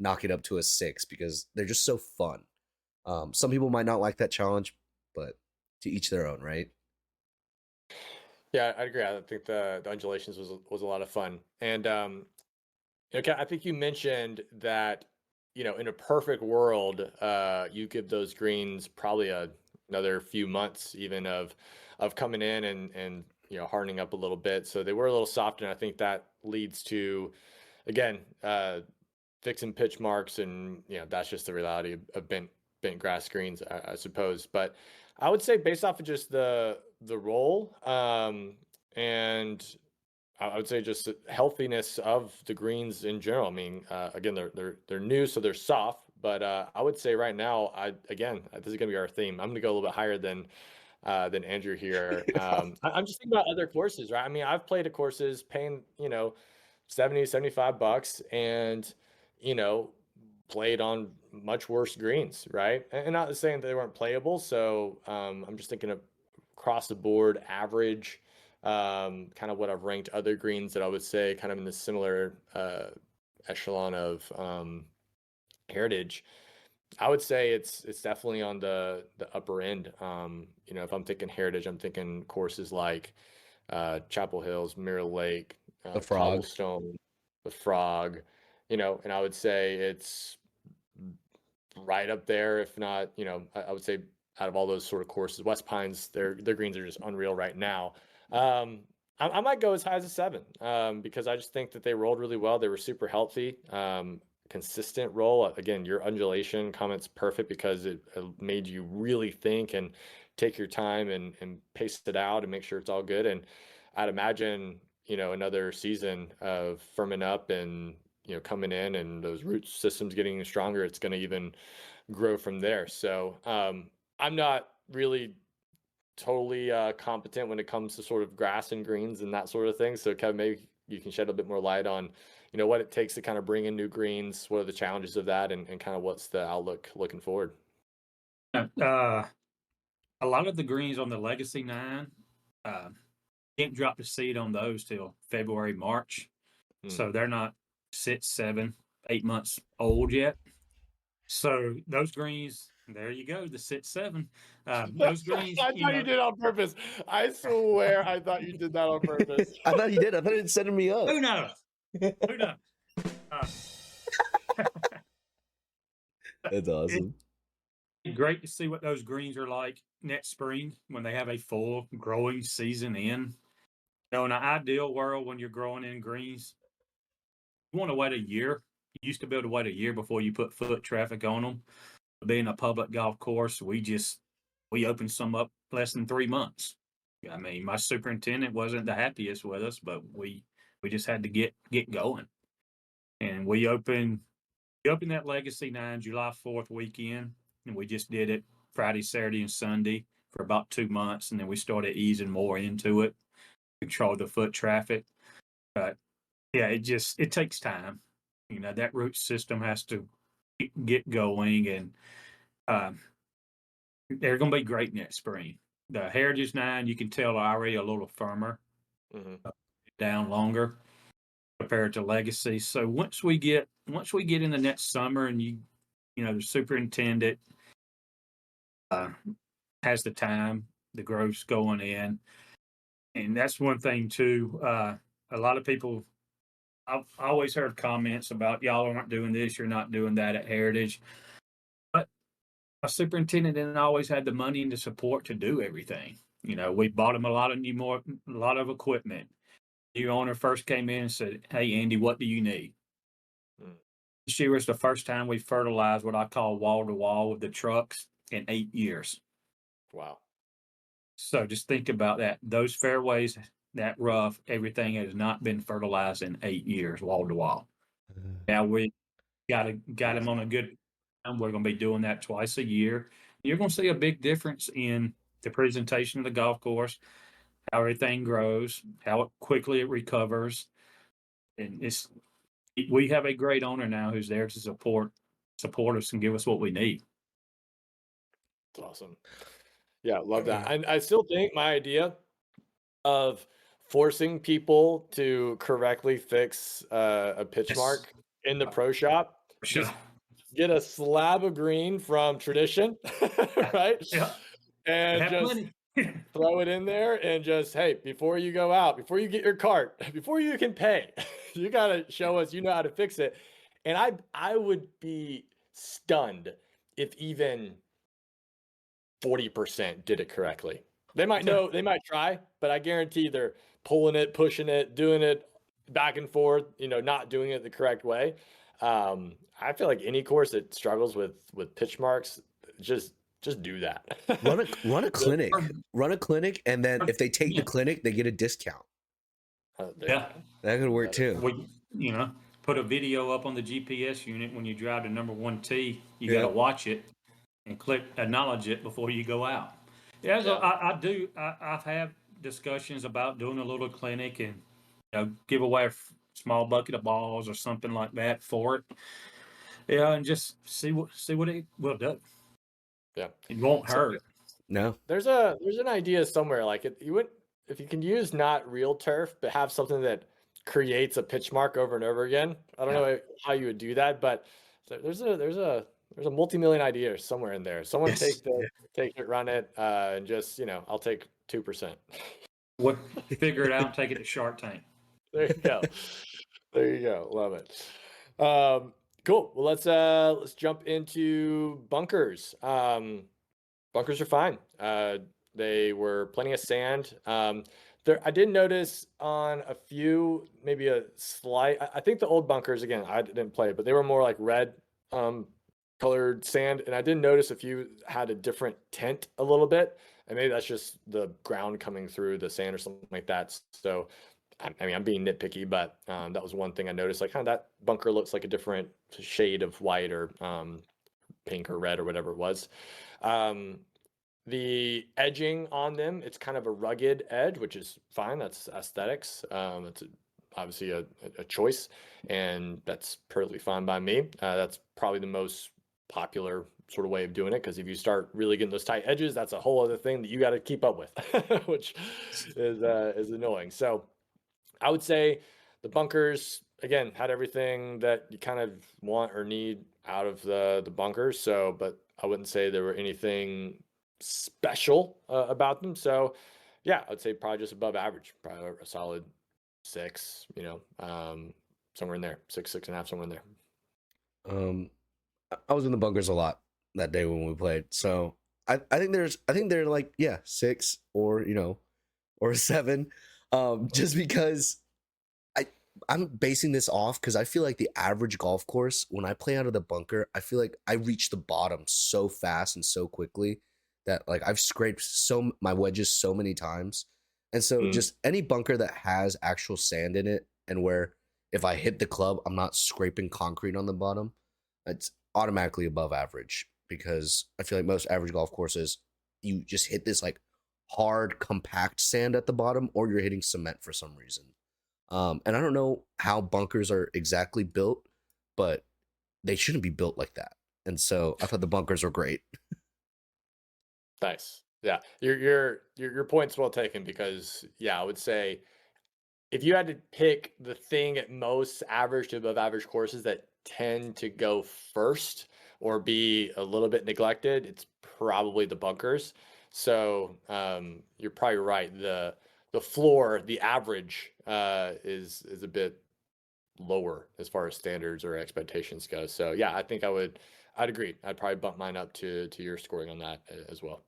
knock it up to a 6 because they're just so fun. Some people might not like that challenge, but to each their own, right? Yeah, I agree. I think the undulations was a lot of fun. And okay, I think you mentioned that, in a perfect world, you give those greens probably another few months even of coming in and hardening up a little bit. So they were a little soft, and I think that leads to, again, fixing pitch marks, and that's just the reality of bent grass greens, I suppose. But I would say, based off of just the roll, and I would say just the healthiness of the greens in general. I mean, again, they're new, so they're soft. But I would say right now, this is gonna be our theme. I'm gonna go a little bit higher than Andrew here. I'm just thinking about other courses, right? I mean, I've played at courses paying $70-$75, and played on much worse greens, right? And not saying that they weren't playable. So I'm just thinking of across the board average, kind of what I've ranked other greens that I would say kind of in the similar echelon of Heritage. I would say it's definitely on the upper end. If I'm thinking Heritage, I'm thinking courses like Chapel Hills, Mirror Lake, The Frog. Cobblestone, the Frog, and I would say it's right up there, if not, I would say out of all those sort of courses, West Pines, their greens are just unreal right now. I might go as high as a 7, because I just think that they rolled really well. They were super healthy, consistent roll. Again, your undulation comment's perfect because it made you really think and take your time and pace it out and make sure it's all good. And I'd imagine, another season of firming up and coming in and those root systems getting stronger, it's going to even grow from there. So I'm not really totally competent when it comes to sort of grass and greens and that sort of thing. So Kevin, maybe you can shed a bit more light on, what it takes to kind of bring in new greens, what are the challenges of that, and kind of what's the outlook looking forward. A lot of the greens on the Legacy 9, Can't drop the seed on those till February, March. So they're not 6, 7, 8 months old yet. So those greens, there you go, the 6, 7. Those greens, I you thought you know, did it on purpose. I swear I thought you did that on purpose. I thought he did. I thought he was setting me up. who knows? Who knows? That's awesome. It's great to see what those greens are like next spring when they have a full growing season in. You know, in an ideal world, when you're growing in greens, you want to wait a year. You used to be able to wait a year before you put foot traffic on them. Being a public golf course, we opened some up less than 3 months. I mean, my superintendent wasn't the happiest with us, but we just had to get going. And we opened that Legacy 9 July 4th weekend, and we just did it Friday, Saturday, and Sunday for about 2 months, and then we started easing more into it, control the foot traffic. But yeah, it takes time. You know, that root system has to get going, and they're going to be great next spring. The Heritage 9, you can tell, are already a little firmer, down longer compared to Legacy. So once we get in the next summer, and you know, the superintendent has the time, the growth's going in, and that's one thing too. A lot of people, I've always heard comments about y'all aren't doing this, you're not doing that at Heritage. But my superintendent didn't always had the money and the support to do everything. You know, we bought him a lot of equipment. New owner first came in and said, "Hey, Andy, what do you need?" This year was the first time we fertilized what I call wall to wall with the trucks in 8 years. Wow. So just think about that. Those fairways, that rough, everything has not been fertilized in 8 years, wall to wall. Now we got him on a good, and we're going to be doing that twice a year. You're going to see a big difference in the presentation of the golf course, how everything grows, how quickly it recovers. And we have a great owner now who's there to support us and give us what we need. It's awesome. Yeah, love that. And I still think my idea of forcing people to correctly fix a pitch mark in the pro shop, just get a slab of green from Tradition, right? Yeah. And just throw it in there and just, hey, before you go out, before you get your cart, before you can pay, you got to show us you know how to fix it. And I would be stunned if even 40% did it correctly. They might know, they might try, but I guarantee they're pulling it, pushing it, doing it back and forth, you know, not doing it the correct way. I feel like any course that struggles with pitch marks, just do that. Run a clinic, and then if they take the clinic, they get a discount. Yeah, that could work too. We, you know, put a video up on the GPS unit when you drive to number 1 tee. You got to watch it and click acknowledge it before you go out. Yeah, so I've had discussions about doing a little clinic and, you know, give away a small bucket of balls or something like that for it. Yeah, and just see what it will do. Yeah, it won't hurt. No, there's an idea somewhere like if you can use not real turf but have something that creates a pitch mark over and over again. I don't know how you would do that, but there's a multi-million idea somewhere in there. Someone take it, run it, and just, you know, I'll take 2%. What? Figure it out and take it to Shark Tank. There you go. There you go. Love it. Cool. Well, let's jump into bunkers. Bunkers are fine. They were plenty of sand. I did notice on a few, maybe a slight. I think the old bunkers, again, I didn't play it, but they were more like red colored sand, and I did notice a few had a different tint a little bit, and maybe that's just the ground coming through the sand or something like that. So I mean, I'm being nitpicky, but that was one thing I noticed. Like, kind of that bunker looks like a different shade of white or pink or red or whatever it was. The edging on them, it's kind of a rugged edge, which is fine. That's aesthetics. It's obviously a choice, and that's perfectly fine by me. That's probably the most popular sort of way of doing it, because if you start really getting those tight edges, that's a whole other thing that you got to keep up with, which is annoying. So I would say the bunkers again had everything that you kind of want or need out of the bunkers. So, but I wouldn't say there were anything special about them. So, yeah, I'd say probably just above average, probably a solid 6. Somewhere in there, 6.5, somewhere in there. I was in the bunkers a lot that day when we played, so I think they're like 6 or or 7, just because I'm basing this off because I feel like the average golf course when I play out of the bunker, I feel like I reach the bottom so fast and so quickly that like I've scraped my wedges so many times, and so just any bunker that has actual sand in it and where if I hit the club, I'm not scraping concrete on the bottom, it's automatically above average because I feel like most average golf courses, you just hit this like hard, compact sand at the bottom, or you're hitting cement for some reason. And I don't know how bunkers are exactly built, but they shouldn't be built like that. And so I thought the bunkers were great. Nice. Yeah, your point's well taken, because I would say if you had to pick the thing at most average to above average courses that tend to go first or be a little bit neglected, it's probably the bunkers. So you're probably right. The floor, the average, is a bit lower as far as standards or expectations go. So yeah, I think I'd agree. I'd probably bump mine up to your scoring on that as well.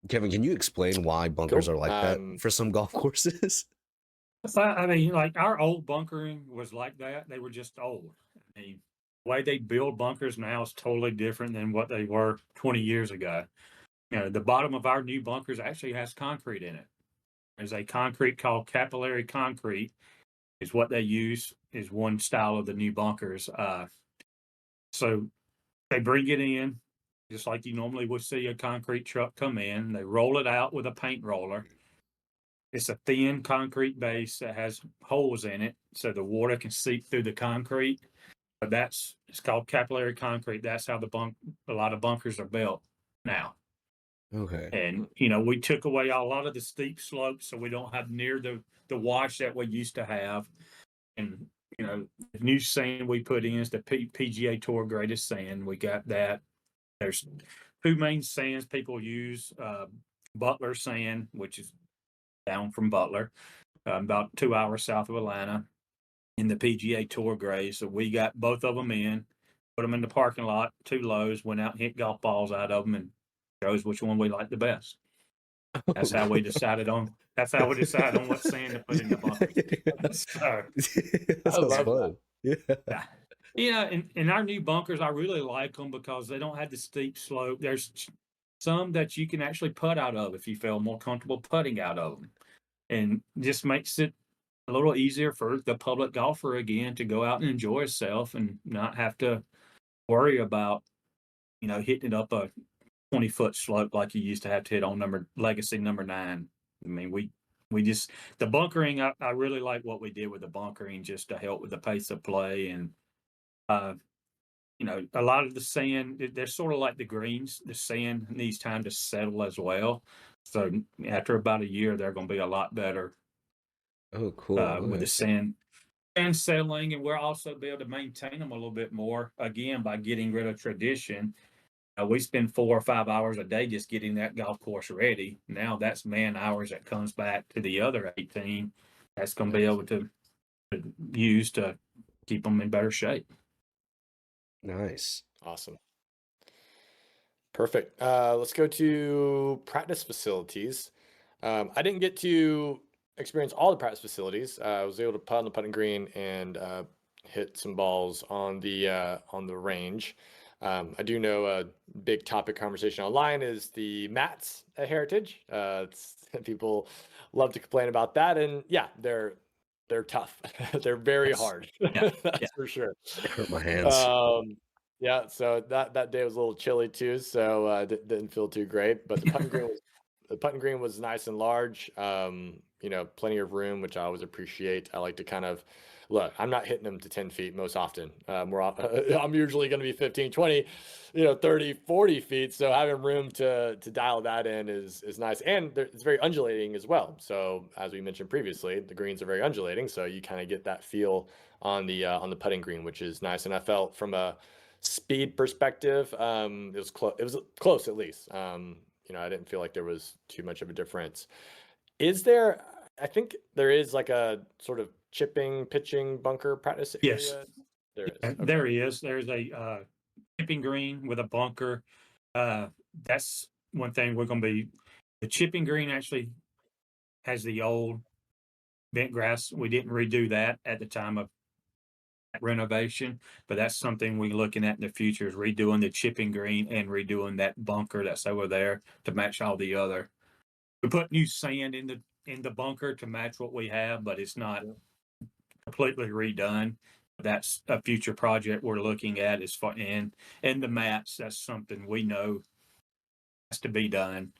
Kevin, can you explain why bunkers Cool. are like that for some golf courses? I mean, like our old bunkering was like that. They were just old. I mean, the way they build bunkers now is totally different than what they were 20 years ago. The bottom of our new bunkers actually has concrete in it. There's a concrete called capillary concrete, is what they use, is one style of the new bunkers. So they bring it in just like you normally would see a concrete truck come in. They roll it out with a paint roller. It's a thin concrete base that has holes in it so the water can seep through the concrete. But it's called capillary concrete. That's how a lot of bunkers are built now. Okay. And we took away a lot of the steep slopes, so we don't have near the wash that we used to have. And the new sand we put in is the PGA Tour greatest sand. We got that. There's two main sands people use: Butler sand, which is down from Butler, about 2 hours south of Atlanta, in the PGA Tour gray. So we got both of them in, put them in the parking lot, 2 lows, went out and hit golf balls out of them, and chose which one we liked the best. That's how we decided on. That's how we decide on what sand to put in the bunkers. So, that sounds fun. Yeah. In our new bunkers, I really like them because they don't have the steep slope. There's some that you can actually putt out of if you feel more comfortable putting out of them, and just makes it a little easier for the public golfer again to go out and enjoy himself and not have to worry about hitting it up a 20-foot slope like you used to have to hit on Legacy number 9. I mean, we just the bunkering. I really like what we did with the bunkering just to help with the pace of play, and a lot of the sand. They're sort of like the greens. The sand needs time to settle as well. So after about a year, they're going to be a lot better. Oh, cool. With the sand and settling, and we'll also be able to maintain them a little bit more again by getting rid of tradition. We spend 4 or 5 hours a day just getting that golf course ready. Now that's man hours that comes back to the other 18. That's going to be able to use to keep them in better shape. Nice. Awesome. Perfect. Let's go to practice facilities. I didn't get to experience all the practice facilities. I was able to putt on the putting green and hit some balls on the range. I do know a big topic conversation online is the mats at Heritage. People love to complain about that, and yeah, they're tough. They're very hard. That's for sure. It hurt my hands. Yeah, so that day was a little chilly too, so didn't feel too great. But the putting green was nice and large. plenty of room, which I always appreciate. I like to kind of look, I'm not hitting them to 10 feet most often. I'm usually going to be 15, 20, 30, 40 feet. So having room to dial that in is nice. And it's very undulating as well. So as we mentioned previously, the greens are very undulating. So you kind of get that feel on the putting green, which is nice. And I felt from a speed perspective, it was close. It was close at least. I didn't feel like there was too much of a difference. Is there? I think there is like a sort of chipping, pitching bunker practice Yes. area. There is. And Okay. there he is. There's a chipping green with a bunker. That's one thing we're going to be. The chipping green actually has the old bent grass. We didn't redo that at the time of renovation, but that's something we're looking at in the future is redoing the chipping green and redoing that bunker that's over there to match all the other. We put new sand in the bunker to match what we have, but it's not completely redone. That's a future project we're looking at is for and the mats. That's something we know has to be done.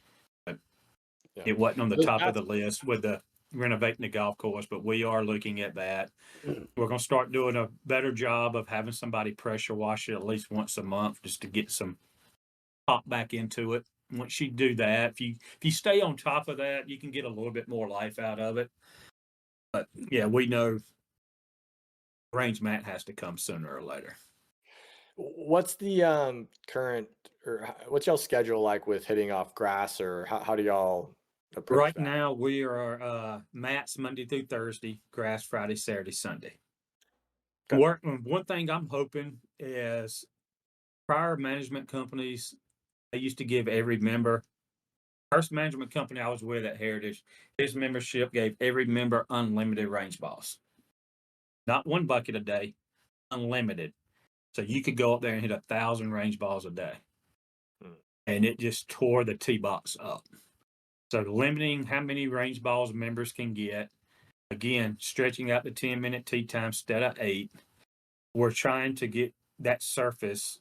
But Yeah. it wasn't on the Those top of mats- the list with the renovating the golf course, but we are looking at that. We're going to start doing a better job of having somebody pressure wash it at least once a month just to get some pop back into it. Once you do that, if you stay on top of that, you can get a little bit more life out of it. But yeah, we know range mat has to come sooner or later. What's the current or what's y'all schedule like with hitting off grass, or how do y'all approach Right that? now, we are mats Monday through Thursday, grass Friday, Saturday, Sunday. Okay. One thing I'm hoping is prior management companies, they used to give every member. First management company I was with at Heritage, his membership gave every member unlimited range balls. Not one bucket a day, unlimited. So you could go up there and hit 1,000 range balls a day. And it just tore the tee box up. So limiting how many range balls members can get. Again, stretching out the 10-minute tee time instead of 8. We're trying to get that surface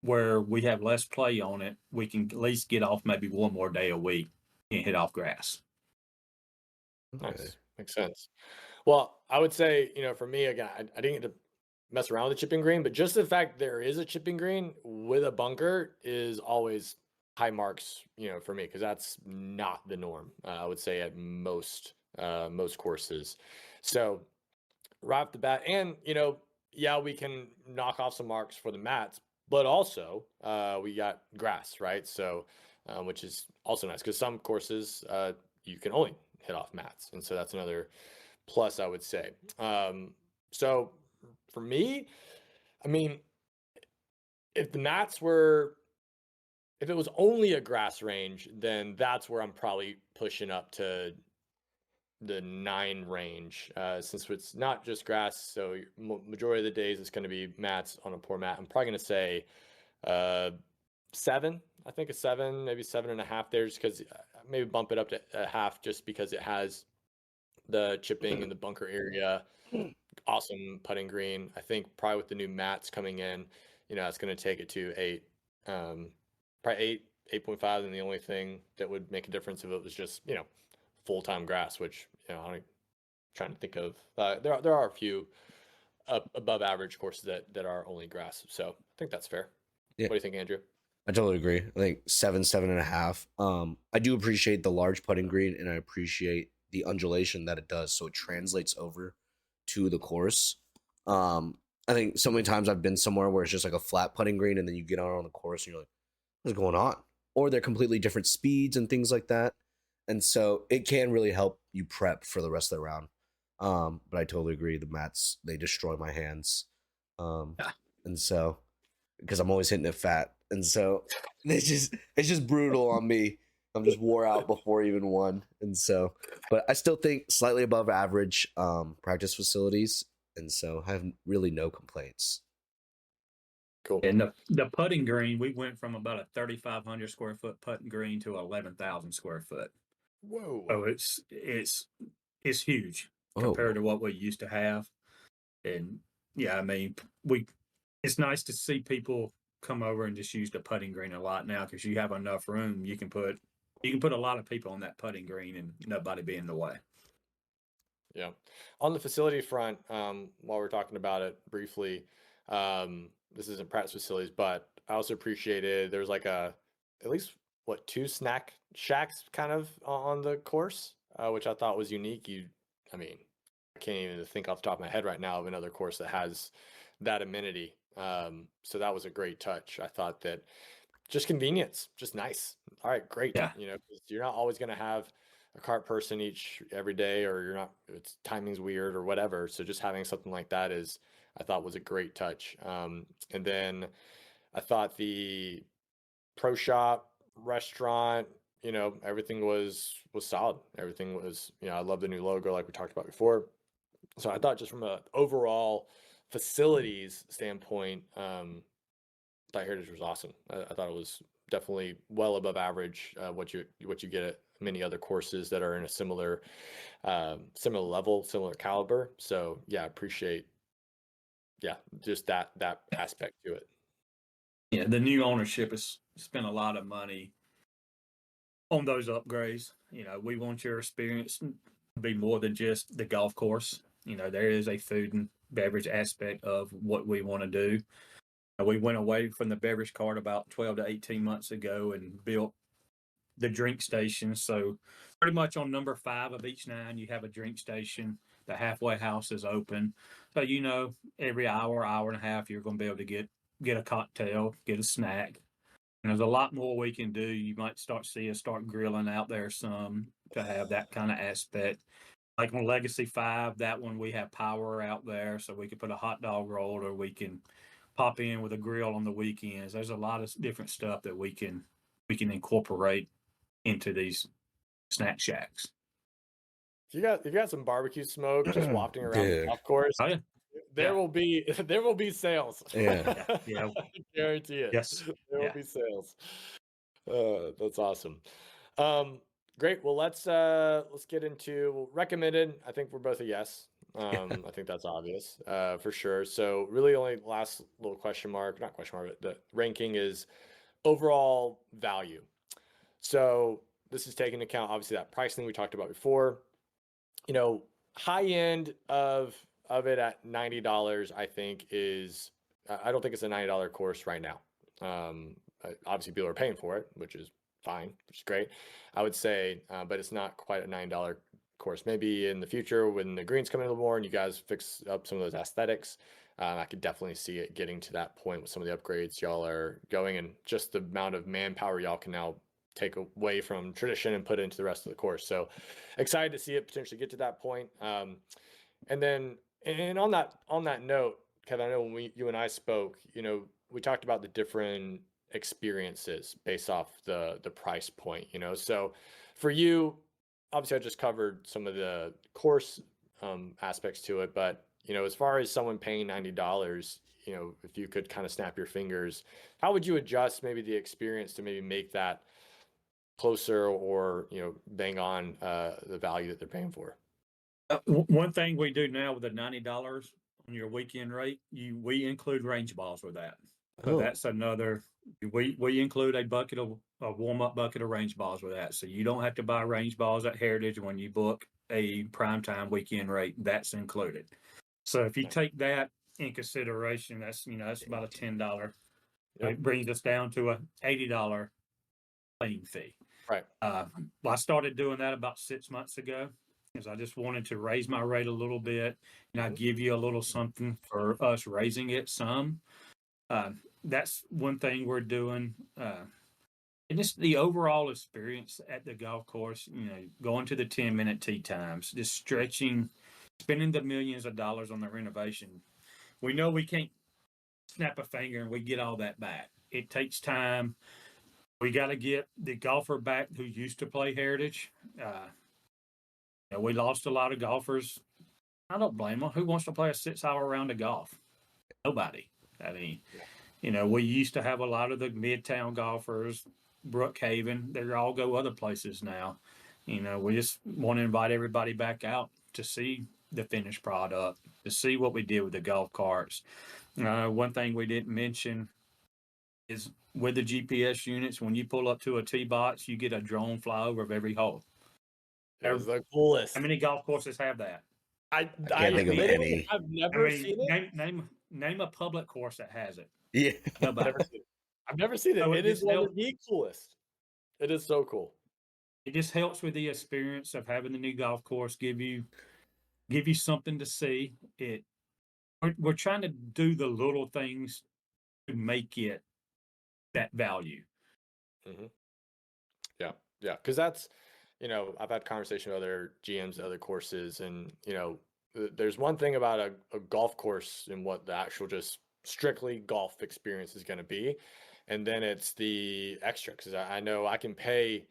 where we have less play on it. We can at least get off maybe one more day a week and hit off grass. Nice. Okay. Makes sense. Well, I would say, for me, again, I didn't get to mess around with the chipping green, but just the fact there is a chipping green with a bunker is always high marks, for me, because that's not the norm, I would say, at most courses. So right off the bat, and, yeah, we can knock off some marks for the mats, but also we got grass, right? So, which is also nice because some courses you can only hit off mats. And so that's another plus, I would say. So for me, I mean, if if it was only a grass range, then that's where I'm probably pushing up to the 9 range, since it's not just grass. So majority of the days it's going to be mats on a poor mat. I'm probably going to say 7. I think a 7, maybe 7.5 there, just because maybe bump it up to a half, just because it has the chipping in the bunker area. Awesome putting green. I think probably with the new mats coming in, it's going to take it to 8, probably 8.5. And the only thing that would make a difference if it was just, full-time grass, which, I'm trying to think of. There are a few above average courses that are only grass. So I think that's fair. Yeah. What do you think, Andrew? I totally agree. I think 7.5. I do appreciate the large putting green, and I appreciate the undulation that it does, so it translates over to the course. I think so many times I've been somewhere where it's just like a flat putting green, and then you get out on the course and you're like, what's going on? Or they're completely different speeds and things like that. And so it can really help you prep for the rest of the round. But I totally agree. The mats, they destroy my hands. And so, because I'm always hitting it fat. And so it's just brutal on me. I'm just wore out before even one. And so, but I still think slightly above average practice facilities. And so I have really no complaints. Cool. And the putting green, we went from about a 3,500 square foot putting green to 11,000 square foot. Whoa. So it's huge compared to what we used to have. And yeah, I mean, it's nice to see people come over and just use the putting green a lot now because you have enough room. You can put a lot of people on that putting green and nobody be in the way. Yeah. On the facility front, while we're talking about it briefly, this isn't practice facilities, but I also appreciated there's like at least what, 2 snack shacks kind of on the course, which I thought was unique. I mean, I can't even think off the top of my head right now of another course that has that amenity. So that was a great touch. I thought that just convenience, just nice. All right, great. Yeah. 'Cause you're not always going to have a cart person every day, or you're not, it's timing's weird or whatever. So just having something like that I thought was a great touch. And then I thought the pro shop restaurant, everything was solid. Everything was, I love the new logo like we talked about before. So I thought just from a overall facilities standpoint, thought Heritage was awesome. I thought it was definitely well above average, what you get at many other courses that are in a similar level, similar caliber. So yeah, appreciate just that aspect to it. Yeah, the new ownership has spent a lot of money on those upgrades. We want your experience to be more than just the golf course. There is a food and beverage aspect of what we want to do. We went away from the beverage cart about 12 to 18 months ago and built the drink station. So pretty much on number 5 of each 9, you have a drink station. The halfway house is open. So, every hour and a half, you're going to be able to get a cocktail, get a snack. And there's a lot more we can do. You might see us start grilling out there some to have that kind of aspect. Like on Legacy 5, that one we have power out there, so we can put a hot dog roll, or we can pop in with a grill on the weekends. There's a lot of different stuff that we can incorporate into these snack shacks. If you got some barbecue smoke just wafting around the Dude. golf course, Oh, yeah. there will be sales. Yeah. Yeah. I guarantee it. Yes. There Yeah. will be sales. That's awesome. Great. Well, let's get into recommended. I think we're both a yes. I think that's obvious, for sure. So really only last little question mark, not question mark, but the ranking is overall value. So this is taking into account obviously that pricing we talked about before. High end of it at $90, I think I don't think it's a $90 course right now. Obviously people are paying for it, which is fine, which is great, I would say, but it's not quite a $9 course. Maybe in the future when the greens come in a little more and you guys fix up some of those aesthetics, I could definitely see it getting to that point with some of the upgrades y'all are going, and just the amount of manpower y'all can now take away from tradition and put it into the rest of the course. So excited to see it potentially get to that point. And then, and on that note, Kevin, I know when you and I spoke, we talked about the different experiences based off the price point, so for you, obviously I just covered some of the course aspects to it, but as far as someone paying $90, if you could kind of snap your fingers, how would you adjust maybe the experience to maybe make that closer, or bang on the value that they're paying for? One thing we do now with the $90 on your weekend rate, we include range balls with that. So that's another. We include a warm-up bucket of range balls with that. So you don't have to buy range balls at Heritage when you book a primetime weekend rate. That's included. So if you take that in consideration, that's about a $10. Yep. It brings us down to a $80 playing fee. Right. Well, I started doing that about 6 months ago, because I just wanted to raise my rate a little bit, and I give you a little something for us raising it some. That's one thing we're doing. And just the overall experience at the golf course, going to the 10-minute tee times, just stretching, spending the millions of dollars on the renovation. We know we can't snap a finger and we get all that back. It takes time. We got to get the golfer back who used to play Heritage. We lost a lot of golfers. I don't blame them. Who wants to play a 6-hour round of golf? Nobody. I mean, we used to have a lot of the Midtown golfers, Brookhaven. They all go other places now. We just want to invite everybody back out to see the finished product, to see what we did with the golf carts. One thing we didn't mention is with the GPS units, when you pull up to a tee box, you get a drone flyover of every hole. That was the coolest. How many golf courses have that? I can't think of literally any. I've I never mean, seen it. name a public course that has it. Yeah. Nobody. Never seen it. I've never seen it. So It is one of the coolest. It is so cool. it just helps with the experience of having the new golf course. Give you something to see. We're trying to do the little things to make it that value. Mm-hmm. Yeah, yeah, because that's, I've had conversation with other GMs, other courses, and there's one thing about a golf course and what the actual just strictly golf experience is going to be, and then it's the extra. Because I know I can pay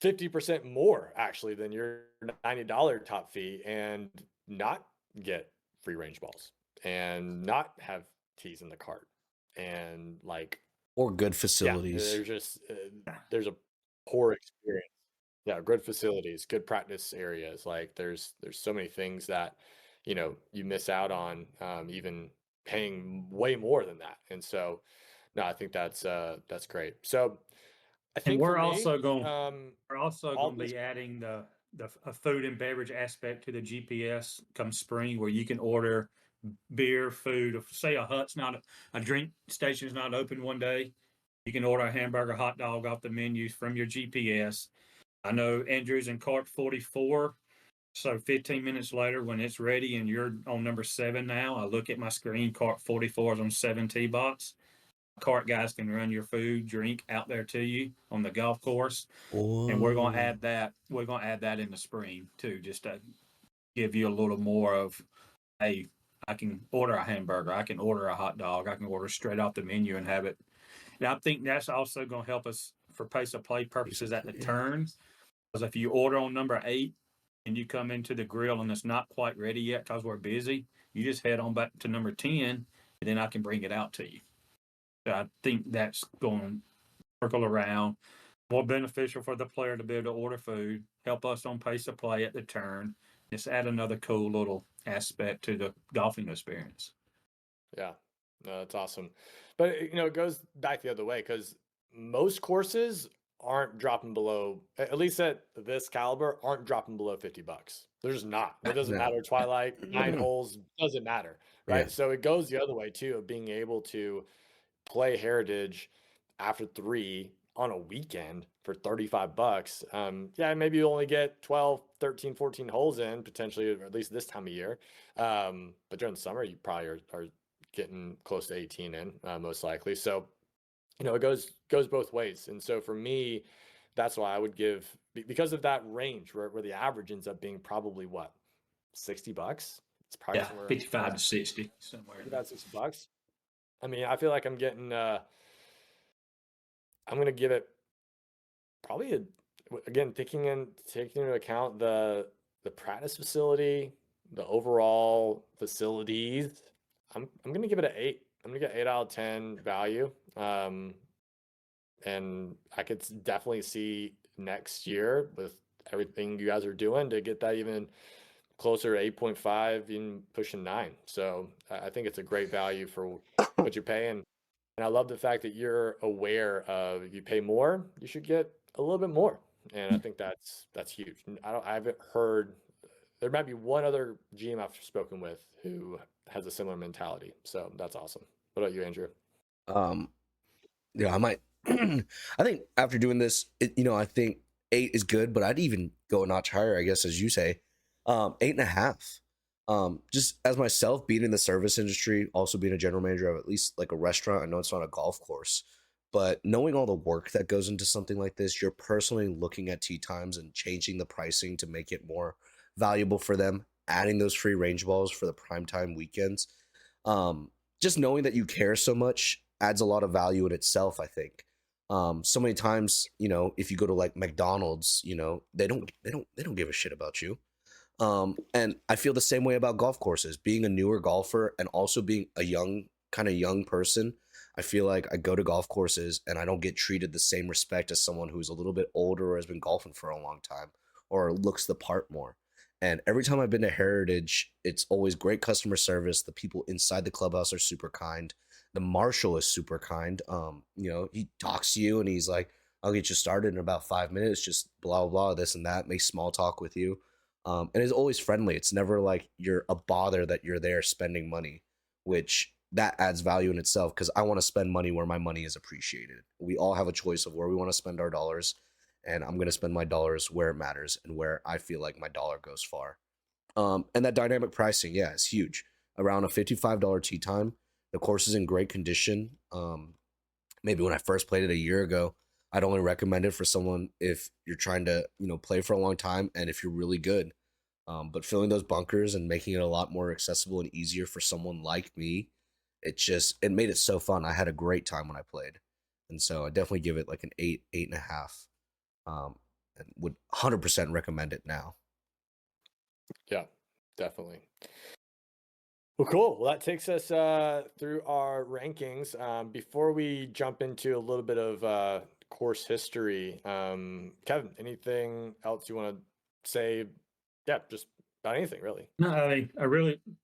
50% more actually than your $90 top fee and not get free range balls and not have tees in the cart and like Or good yeah, facilities. there's just there's a poor experience. Yeah, good facilities, good practice areas. Like there's so many things that you miss out on, even paying way more than that. And so, no, I think that's great. So I And think for me, we're also all going to this. be adding the food and beverage aspect to the GPS come spring, where you can order beer, food. If say a hut's not a drink station is not open one day, you can order a hamburger, hot dog off the menu from your GPS. I know Andrew's in cart 44. So 15 minutes later, when it's ready and you're on number 7 now, I look at my screen, cart 44 is on 7 tee box. Cart guys can run your food, drink out there to you on the golf course. And we're going to add that. We're going to add that in the spring too, just to give you a little more of, hey, I can order a hamburger, I can order a hot dog, I can order straight off the menu and have it. And I think that's also going to help us for pace of play purposes at the turn. Because if you order on number 8 and you come into the grill and it's not quite ready yet because we're busy, you just head on back to number 10 and then I can bring it out to you. So I think that's going to circle around, more beneficial for the player to be able to order food, help us on pace of play at the turn, just add another cool little aspect to the golfing experience. Yeah, no, that's awesome. But it goes back the other way because most courses aren't dropping below, at least at this caliber, aren't dropping below $50. They're just not. It doesn't No. matter. Twilight, 9 holes, doesn't matter, right? Yeah. So it goes the other way too, of being able to play Heritage after 3 on a weekend for $35. Yeah, maybe you only get 12, 13, 14 holes in potentially, or at least this time of year. But during the summer, you probably are getting close to 18 in, most likely. So, it goes both ways. And so for me, that's why I would give, because of that range where the average ends up being probably what, $60? It's probably somewhere 55 to 60 somewhere. About $60. I mean, I feel like I'm getting, I'm going to give it probably again, taking into account the practice facility, the overall facilities, I'm going to give it an 8. I'm going to get 8 out of 10 value. And I could definitely see next year with everything you guys are doing to get that even closer to 8.5, even pushing 9. So I think it's a great value for what you're paying. And I love the fact that you're aware of, if you pay more, you should get a little bit more. And I think that's huge. I haven't heard, there might be one other GM I've spoken with who has a similar mentality. So that's awesome. What about you, Andrew? Yeah, I might. I think after doing this, I think 8 is good, but I'd even go a notch higher, I guess, as you say. 8.5. Just as myself being in the service industry, also being a general manager of at least like a restaurant. I know it's not a golf course, but knowing all the work that goes into something like this, you're personally looking at tee times and changing the pricing to make it more valuable for them, adding those free range balls for the primetime weekends. Just knowing that you care so much adds a lot of value in itself, I think. So many times, if you go to like McDonald's, they don't give a shit about you. And I feel the same way about golf courses. Being a newer golfer and also being a young person, I feel like I go to golf courses and I don't get treated the same respect as someone who's a little bit older or has been golfing for a long time or looks the part more. And every time I've been to Heritage, it's always great customer service. The people inside the clubhouse are super kind. The marshal is super kind. He talks to you and he's like, I'll get you started in about 5 minutes, just blah, blah, blah, this and that, make small talk with you. And it's always friendly. It's never like you're a bother that you're there spending money, which that adds value in itself because I want to spend money where my money is appreciated. We all have a choice of where we want to spend our dollars, and I'm going to spend my dollars where it matters and where I feel like my dollar goes far. And that dynamic pricing, yeah, is huge. Around a $55 tee time, the course is in great condition. Maybe when I first played it a year ago, I'd only recommend it for someone if you're trying to, play for a long time and if you're really good. But filling those bunkers and making it a lot more accessible and easier for someone like me, it made it so fun. I had a great time when I played. And so I definitely give it like an 8, 8.5. And would 100% recommend it now. Yeah, definitely. Well, cool. Well, that takes us through our rankings. Before we jump into a little bit of course history, Kevin, anything else you want to say? Yeah, just about anything, really. No,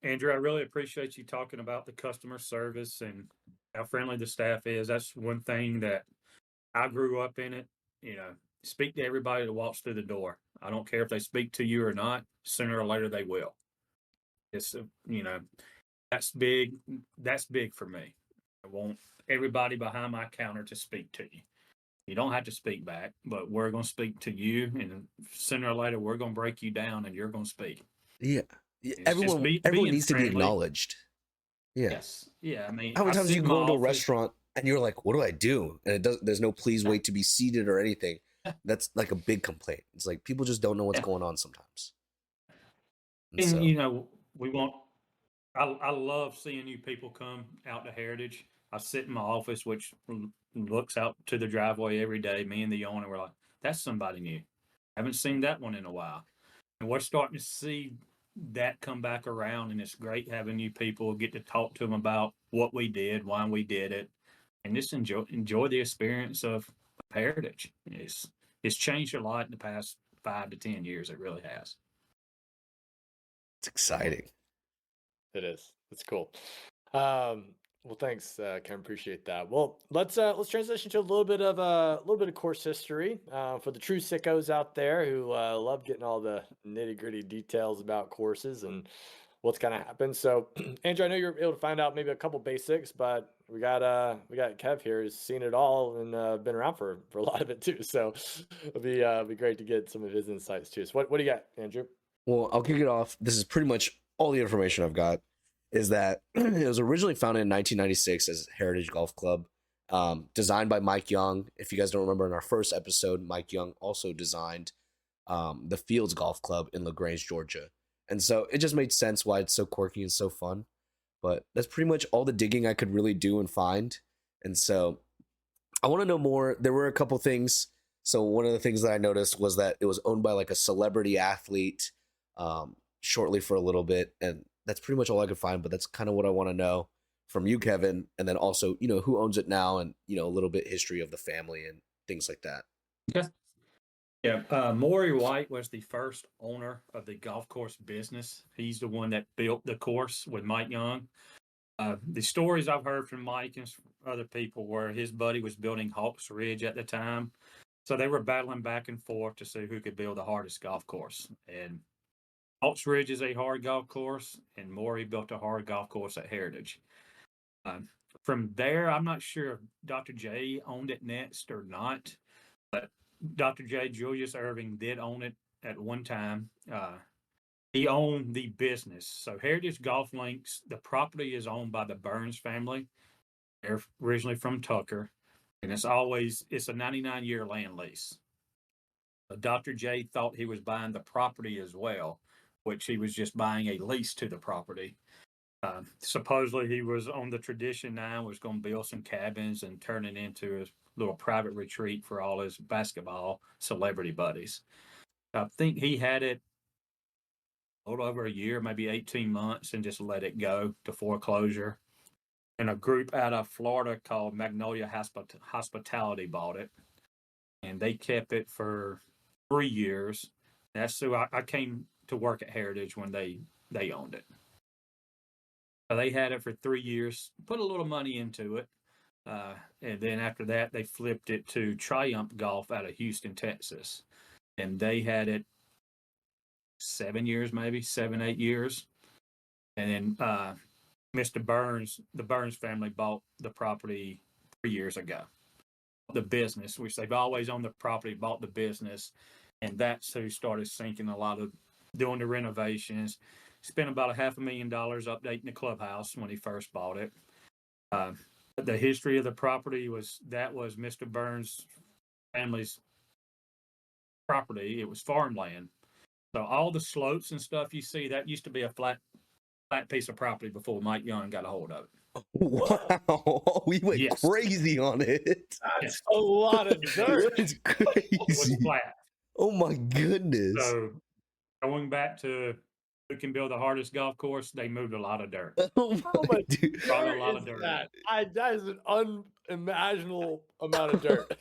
Andrew, I really appreciate you talking about the customer service and how friendly the staff is. That's one thing that I grew up in it. Speak to everybody that walks through the door. I don't care if they speak to you or not. Sooner or later, they will. It's that's big. That's big for me. I want everybody behind my counter to speak to you. You don't have to speak back, but we're going to speak to you, and sooner or later, we're going to break you down, and you're going to speak. Yeah. It's Everyone needs to be acknowledged. Yeah. Yes. Yeah. I mean, How many times you go into a office, restaurant and you're like, what do I do? And there's no please wait to be seated or anything. That's like a big complaint. It's like people just don't know what's going on sometimes. And so, we want. I love seeing you people come out to Heritage. I sit in my office, which looks out to the driveway every day. Me and the owner were like, "That's somebody new. Haven't seen that one in a while." And we're starting to see that come back around, and it's great having you people get to talk to them about what we did, why we did it, and just enjoy the experience of Heritage. It's changed a lot in the past 5 to 10 years. It really has. it's exciting. It is. It's cool. Well, thanks, Ken. Appreciate that. Well, let's transition to a little bit of course history for the true sickos out there who love getting all the nitty gritty details about courses and what's kind of happened. So, Andrew, I know you're able to find out maybe a couple basics, but we got Kev here who's seen it all and been around for a lot of it too. So it'll be great to get some of his insights too. So what do you got, Andrew? Well, I'll kick it off. This is pretty much all the information I've got. Is that it was originally founded in 1996 as Heritage Golf Club, designed by Mike Young. If you guys don't remember, in our first episode, Mike Young also designed the Fields Golf Club in LaGrange, Georgia. And so it just made sense why it's so quirky and so fun. But that's pretty much all the digging I could really do and find. And so I want to know more. There were a couple things. So one of the things that I noticed was that it was owned by like a celebrity athlete shortly for a little bit. And that's pretty much all I could find, but that's kind of what I want to know from you, Kevin. And then also, who owns it now and, a little bit history of the family and things like that. Yeah. Yeah. Maury White was the first owner of the golf course business. He's the one that built the course with Mike Young. The stories I've heard from Mike and other people were his buddy was building Hawks Ridge at the time. So they were battling back and forth to see who could build the hardest golf course. And Hawks Ridge is a hard golf course, and Maury built a hard golf course at Heritage. From there, I'm not sure if Dr. J owned it next or not, but Dr. J, Julius Irving, did own it at one time. He owned the business. So Heritage Golf Links, the property is owned by the Burns family. They're originally from Tucker, and it's a 99-year land lease. Dr. J thought he was buying the property as well, which he was just buying a lease to the property. Supposedly he was on the tradition now, was going to build some cabins and turn it into a little private retreat for all his basketball celebrity buddies. I think he had it a little over a year, maybe 18 months, and just let it go to foreclosure. And a group out of Florida called Magnolia Hospitality bought it, and they kept it for 3 years. That's who I came to work at Heritage when they owned it. So they had it for 3 years, put a little money into it. And then after that, they flipped it to Triumph Golf out of Houston, Texas. And they had it 7 years, maybe 7, 8 years. And then Mr. Burns, the Burns family bought the property 3 years ago. The business, which they've always owned the property, bought the business, and that's who started sinking a lot of doing the renovations. Spent about $500,000 updating the clubhouse when he first bought it. The history of the property was Mr. Burns' family's property. It was farmland. So all the slopes and stuff you see, that used to be a flat piece of property before Mike Young got a hold of it. Wow, we went crazy on it. That's a lot of dirt. It's crazy. It was flat. Oh my goodness. So going back to who can build the hardest golf course, they moved a lot of dirt. Oh my dude. Brought a lot of dirt. That is an unimaginable amount of dirt.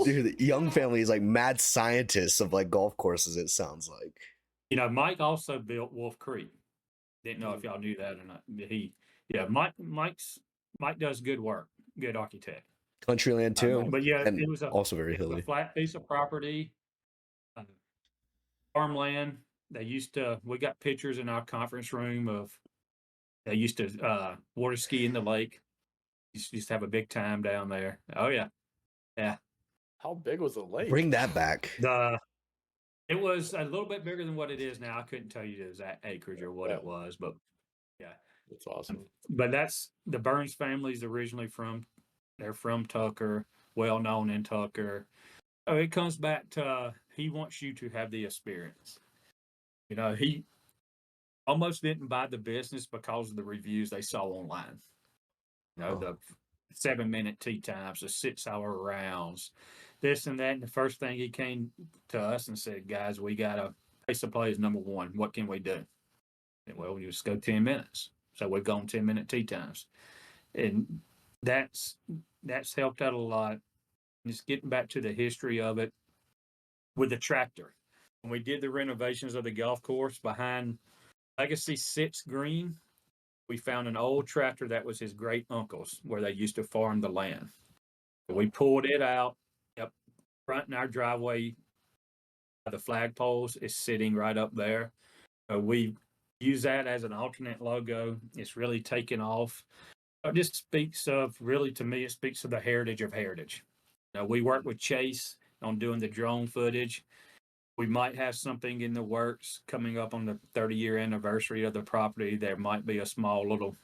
Dude, the Young family is like mad scientists of like golf courses, it sounds like. You know, Mike also built Wolf Creek. Didn't know if y'all knew that or not. Mike does good work, good architect. Countryland too. But yeah, and it was also very hilly. A flat piece of property, farmland. We got pictures in our conference room of they used to water ski in the lake. Used to have a big time down there. Oh yeah. Yeah. How big was the lake? Bring that back. It was a little bit bigger than what it is now. I couldn't tell you the exact acreage or what it was, but yeah. That's awesome. But that's the Burns family's originally they're from Tucker, well known in Tucker. So it comes back to he wants you to have the experience. You know, he almost didn't buy the business because of the reviews they saw online. You know, the 7-minute tee times, the 6-hour rounds, this and that. And the first thing he came to us and said, guys, we got a pace of play is number one. What can we do? And, well, you just go 10 minutes. So we've gone 10-minute tee times. And that's helped out a lot. Just getting back to the history of it with the tractor. When we did the renovations of the golf course behind Legacy 6 Green, we found an old tractor that was his great uncle's where they used to farm the land. We pulled it out, front in our driveway. The flagpoles is sitting right up there. We use that as an alternate logo. It's really taken off. It just speaks of, really to me, it speaks of the heritage of heritage. We work with Chase on doing the drone footage. We might have something in the works coming up on the 30-year anniversary of the property. There might be a small little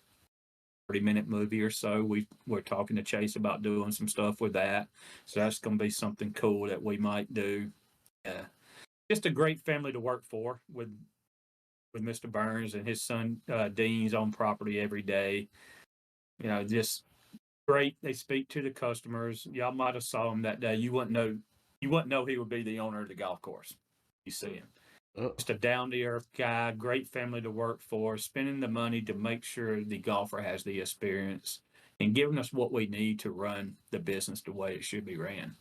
30-minute movie or so. We're talking to Chase about doing some stuff with that. So that's going to be something cool that we might do. Just a great family to work for with Mr. Burns and his son Dean's on property every day. You know, just great. They speak to the customers. Y'all might have saw him that day. You wouldn't know he would be the owner of the golf course. You see him. Just a down-to-earth guy, great family to work for, spending the money to make sure the golfer has the experience and giving us what we need to run the business the way it should be ran.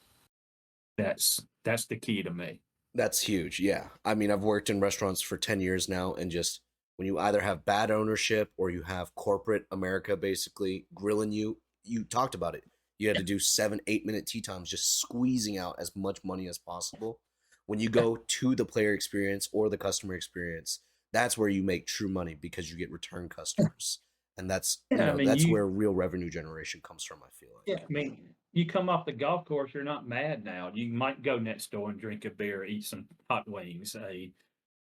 That's the key to me. That's huge. Yeah. I mean, I've worked in restaurants for 10 years now, and just when you either have bad ownership or you have corporate America basically grilling you talked about it. You had to do 7-8 minute tee times, just squeezing out as much money as possible. When you go to the player experience or the customer experience, that's where you make true money because you get return customers. And that's where real revenue generation comes from, I feel like. Yeah, I mean, you come off the golf course, you're not mad now. You might go next door and drink a beer, eat some hot wings.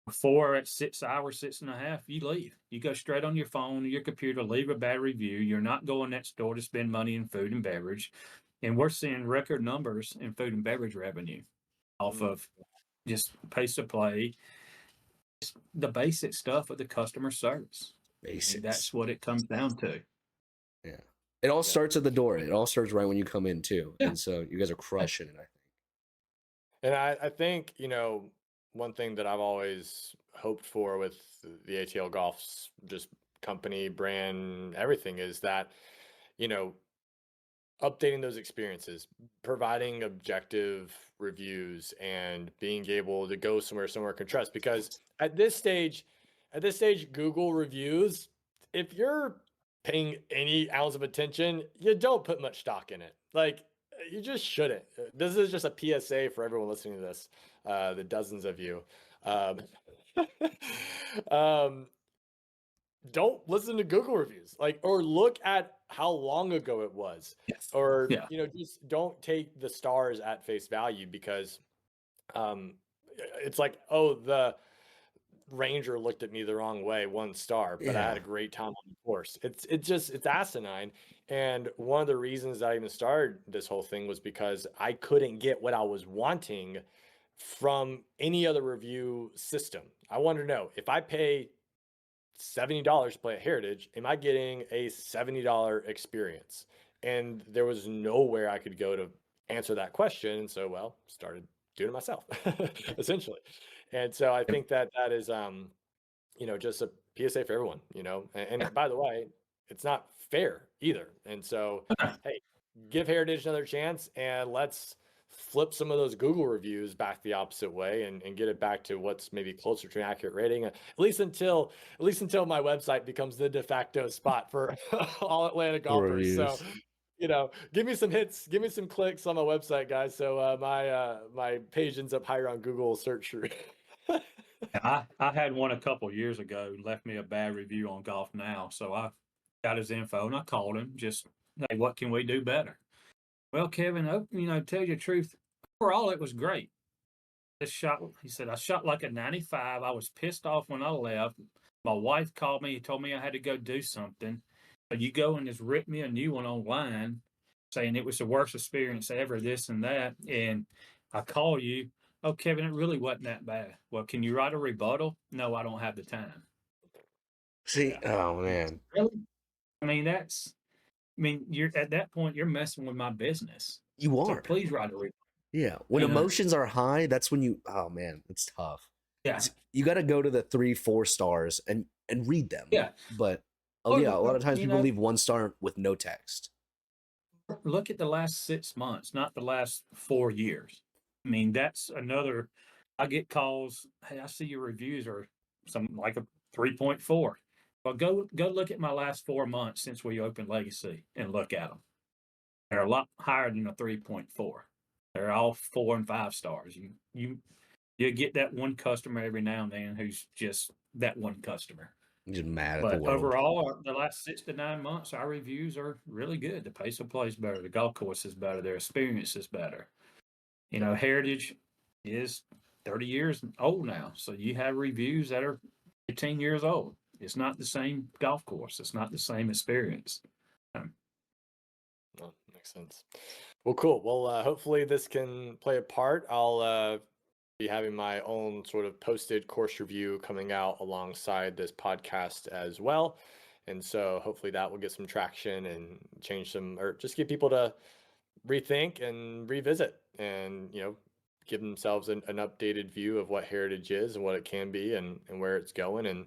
Before at 6 hours, 6.5, you leave. You go straight on your phone, your computer, leave a bad review. You're not going next door to spend money in food and beverage. And we're seeing record numbers in food and beverage revenue off of just pace of play, just the basic stuff of the customer service. Basics. That's what it comes down to. Yeah. It all starts at the door. It all starts right when you come in too. Yeah. And so you guys are crushing it, I think. And I think, one thing that I've always hoped for with the ATL Golf's just company, brand, everything is that, updating those experiences, providing objective reviews, and being able to go somewhere someone can trust. Because at this stage, Google reviews, if you're paying any ounce of attention, you don't put much stock in it. Like, you just shouldn't. This is just a PSA for everyone listening to this, the dozens of you. um, don't listen to Google reviews, like, or look at how long ago it was, Yes. or Yeah. just don't take the stars at face value, because it's like, oh, the ranger looked at me the wrong way, 1 star, but I had Yeah. a great time on the course. It's asinine. And one of the reasons I even started this whole thing was because I couldn't get what I was wanting from any other review system. I wanted to know, if I pay $70 to play at Heritage, am I getting a $70 experience? And there was nowhere I could go to answer that question. And so, well, started doing it myself, essentially. And so I think that that is, just a PSA for everyone, and by the way, it's not fair either. And so, hey, give Heritage another chance, and let's flip some of those Google reviews back the opposite way, and get it back to what's maybe closer to an accurate rating, at least until my website becomes the de facto spot for all Atlanta golfers. So, Reviews. give me some hits, give me some clicks on my website, guys, so my page ends up higher on Google search. I had one a couple years ago, left me a bad review on Golf Now. So I got his info and I called him, just, hey, what can we do better? Well, Kevin, tell you the truth, overall it was great. This shot, he said, I shot like a 95. I was pissed off when I left. My wife called me, told me I had to go do something. But you go and just rip me a new one online, saying it was the worst experience ever, this and that. And I call you, oh, Kevin, it really wasn't that bad. Well, can you write a rebuttal? No, I don't have the time. See, oh man, Really? I mean, you're at that point, you're messing with my business. you So are. please write a rebuttal. Yeah, when emotions are high, that's when you. Oh man, it's tough. Yeah. You got to go to the 3-4 stars and read them. Yeah. But Oh, yeah, a lot of look, times people leave 1 star with no text. Look at the last 6 months, not the last 4 years. I mean, that's another. I get calls. Hey, I see your reviews are something like a 3.4. Well, go look at my last 4 months since we opened Legacy and look at them. They're a lot higher than a 3.4. They're all 4 and 5 stars. You get that one customer every now and then who's just that one customer. I'm just mad at the But world. overall, the last 6 to 9 months, our reviews are really good. The pace of play is better. The golf course is better. Their experience is better. Heritage is 30 years old now. So you have reviews that are 15 years old. It's not the same golf course. It's not the same experience. Oh, makes sense. Well, cool. Well, hopefully this can play a part. I'll be having my own sort of posted course review coming out alongside this podcast as well. And so hopefully that will get some traction and change some, or just get people to rethink and revisit, and, give themselves an updated view of what Heritage is and what it can be, and where it's going. And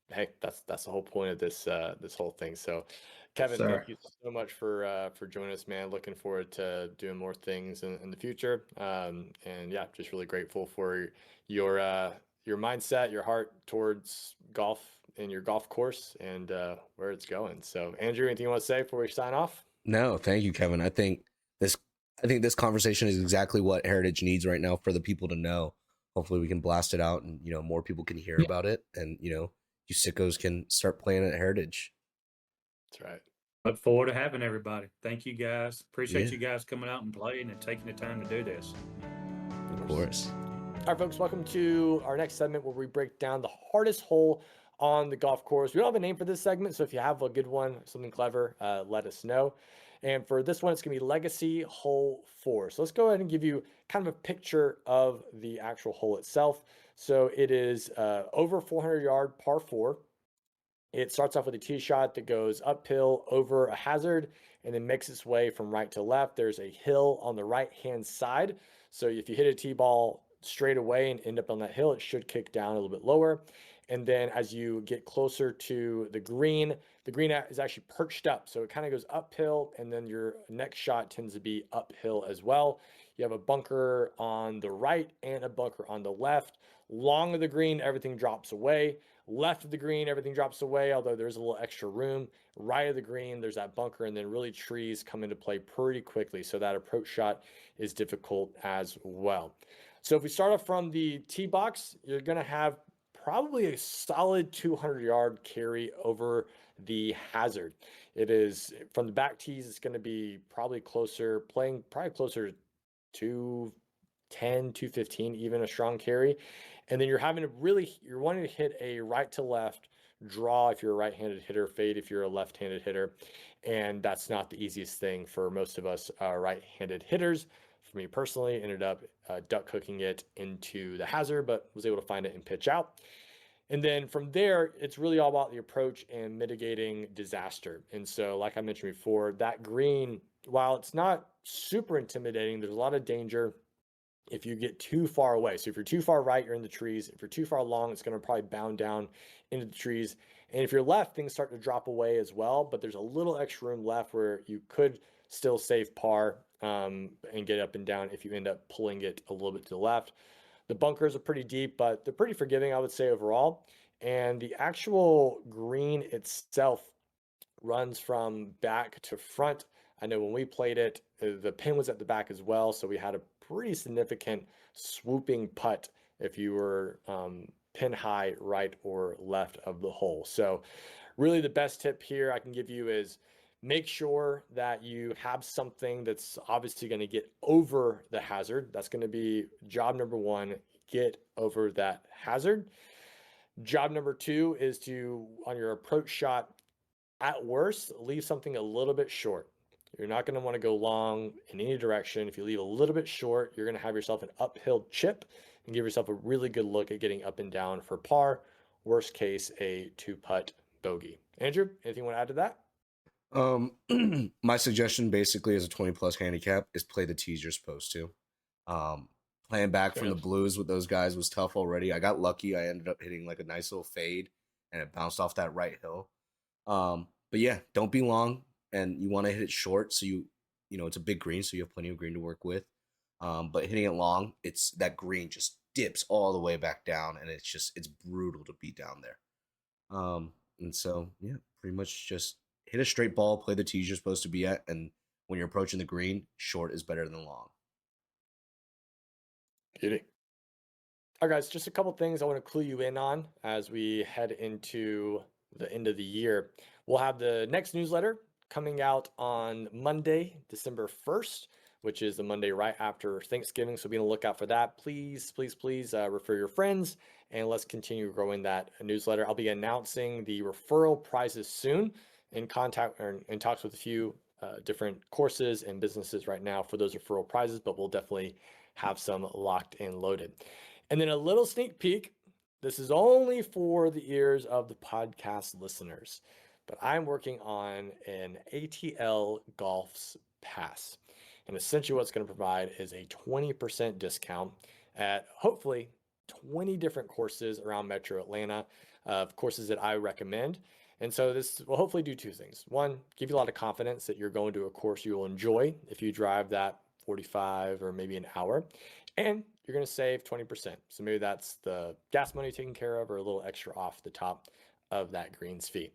hey, that's the whole point of this whole thing. So, Kevin, thank you so much for joining us, man. Looking forward to doing more things in the future. And yeah, just really grateful for your mindset, your heart towards golf and your golf course, and where it's going. So, Andrew, anything you want to say before we sign off? No, thank you, Kevin. I think this conversation is exactly what Heritage needs right now for the people to know. Hopefully we can blast it out, and more people can hear about it, and you sickos can start playing at Heritage. That's right. Look forward to having everybody. Thank you, guys. Appreciate you guys coming out and playing and taking the time to do this. Of course. All right, folks, welcome to our next segment where we break down the hardest hole on the golf course. We don't have a name for this segment, so if you have a good one, something clever, let us know. And for this one, it's going to be Legacy Hole 4. So let's go ahead and give you kind of a picture of the actual hole itself. So it is over 400-yard par 4. It starts off with a tee shot that goes uphill over a hazard and then makes its way from right to left. There's a hill on the right-hand side. So if you hit a tee ball straight away and end up on that hill, it should kick down a little bit lower. And then as you get closer to the green is actually perched up. So it kind of goes uphill, and then your next shot tends to be uphill as well. You have a bunker on the right and a bunker on the left. Long of the green, everything drops away. Left of the green, everything drops away, although there's a little extra room. Right of the green, there's that bunker, and then really trees come into play pretty quickly. So that approach shot is difficult as well. So if we start off from the tee box, you're going to have probably a solid 200-yard carry over the hazard. It is from the back tees, it's going to be probably closer, playing probably closer to 210, 215, even a strong carry. And then you're wanting to hit a right to left draw if you're a right-handed hitter, fade if you're a left-handed hitter. And that's not the easiest thing for most of us right-handed hitters. For me personally, ended up duck hooking it into the hazard, but was able to find it and pitch out. And then from there, it's really all about the approach and mitigating disaster. And so, like I mentioned before, that green, while it's not super intimidating, there's a lot of danger if you get too far away. So if you're too far right, you're in the trees. If you're too far long, it's going to probably bound down into the trees. And if you're left, things start to drop away as well. But there's a little extra room left where you could still save par and get up and down if you end up pulling it a little bit to the left. The bunkers are pretty deep, but they're pretty forgiving, I would say, overall. And the actual green itself runs from back to front. I know when we played it, the pin was at the back as well, so we had a pretty significant swooping putt if you were pin high right or left of the hole. So really the best tip here I can give you is make sure that you have something that's obviously going to get over the hazard. That's going to be job number one, get over that hazard. Job number two is to, on your approach shot, at worst, leave something a little bit short. You're not going to want to go long in any direction. If you leave a little bit short, you're going to have yourself an uphill chip and give yourself a really good look at getting up and down for par. Worst case, a 2-putt bogey. Andrew, anything you want to add to that? My suggestion basically as a 20+ handicap is play the tees you're supposed to. Playing back from the blues with those guys was tough already. I got lucky. I ended up hitting like a nice little fade and it bounced off that right hill. But yeah, don't be long, and you want to hit it short so you know it's a big green, so you have plenty of green to work with. But hitting it long, it's that green just dips all the way back down, and it's brutal to beat down there. And so yeah, pretty much just hit a straight ball, play the tees you're supposed to be at, and when you're approaching the green, short is better than long. Beauty. All right, guys, just a couple things I want to clue you in on as we head into the end of the year. We'll have the next newsletter coming out on Monday, December 1st, which is the Monday right after Thanksgiving. So be on the lookout for that. Please, please, please refer your friends, and let's continue growing that newsletter. I'll be announcing the referral prizes soon, in contact or in talks with a few different courses and businesses right now for those referral prizes, but we'll definitely have some locked and loaded. And then a little sneak peek. This is only for the ears of the podcast listeners, but I'm working on an ATL Golf's Pass. And essentially what it's going to provide is a 20% discount at hopefully 20 different courses around Metro Atlanta, of courses that I recommend. And so this will hopefully do two things. One, give you a lot of confidence that you're going to a course you will enjoy if you drive that 45 or maybe an hour. And you're going to save 20%. So maybe that's the gas money taken care of or a little extra off the top of that greens fee.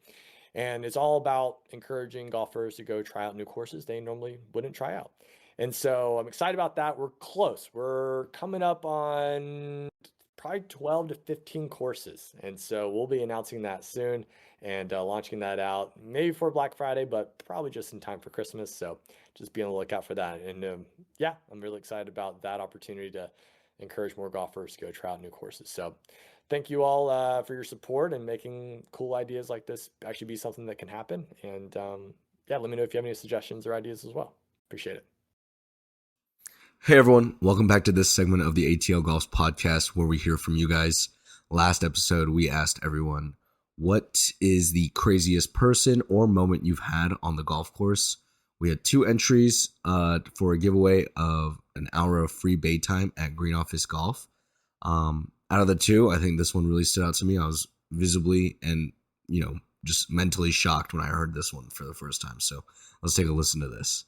And it's all about encouraging golfers to go try out new courses they normally wouldn't try out. And so I'm excited about that. We're close. We're coming up on probably 12 to 15 courses. And so we'll be announcing that soon and launching that out maybe for Black Friday, but probably just in time for Christmas. So just be on the lookout for that. And yeah, I'm really excited about that opportunity to encourage more golfers to go try out new courses. So thank you all for your support and making cool ideas like this actually be something that can happen. And yeah, let me know if you have any suggestions or ideas as well. Appreciate it. Hey everyone, welcome back to this segment of the ATL Golf's podcast where we hear from you guys. Last episode, we asked everyone, what is the craziest person or moment you've had on the golf course? We had 2 entries for a giveaway of an hour of free bay time at Green Office Golf. Out of the 2, I think this one really stood out to me. I was visibly and, just mentally shocked when I heard this one for the first time. So let's take a listen to this.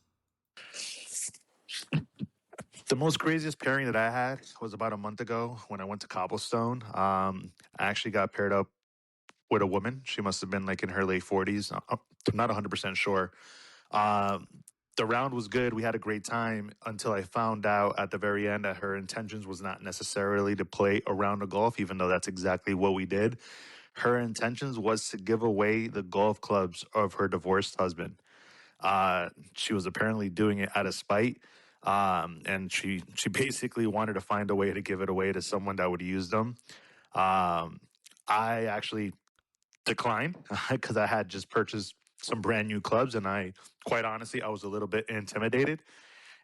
The most craziest pairing that I had was about a month ago when I went to Cobblestone. I actually got paired up with a woman. She must have been like in her late 40s. I'm not 100% sure. the round was good. We had a great time until I found out at the very end that her intentions was not necessarily to play a round of golf, even though that's exactly what we did. Her intentions was to give away the golf clubs of her divorced husband. She was apparently doing it out of spite, and she basically wanted to find a way to give it away to someone that would use them. Um, I actually declined because I had just purchased some brand new clubs, and quite honestly, I was a little bit intimidated,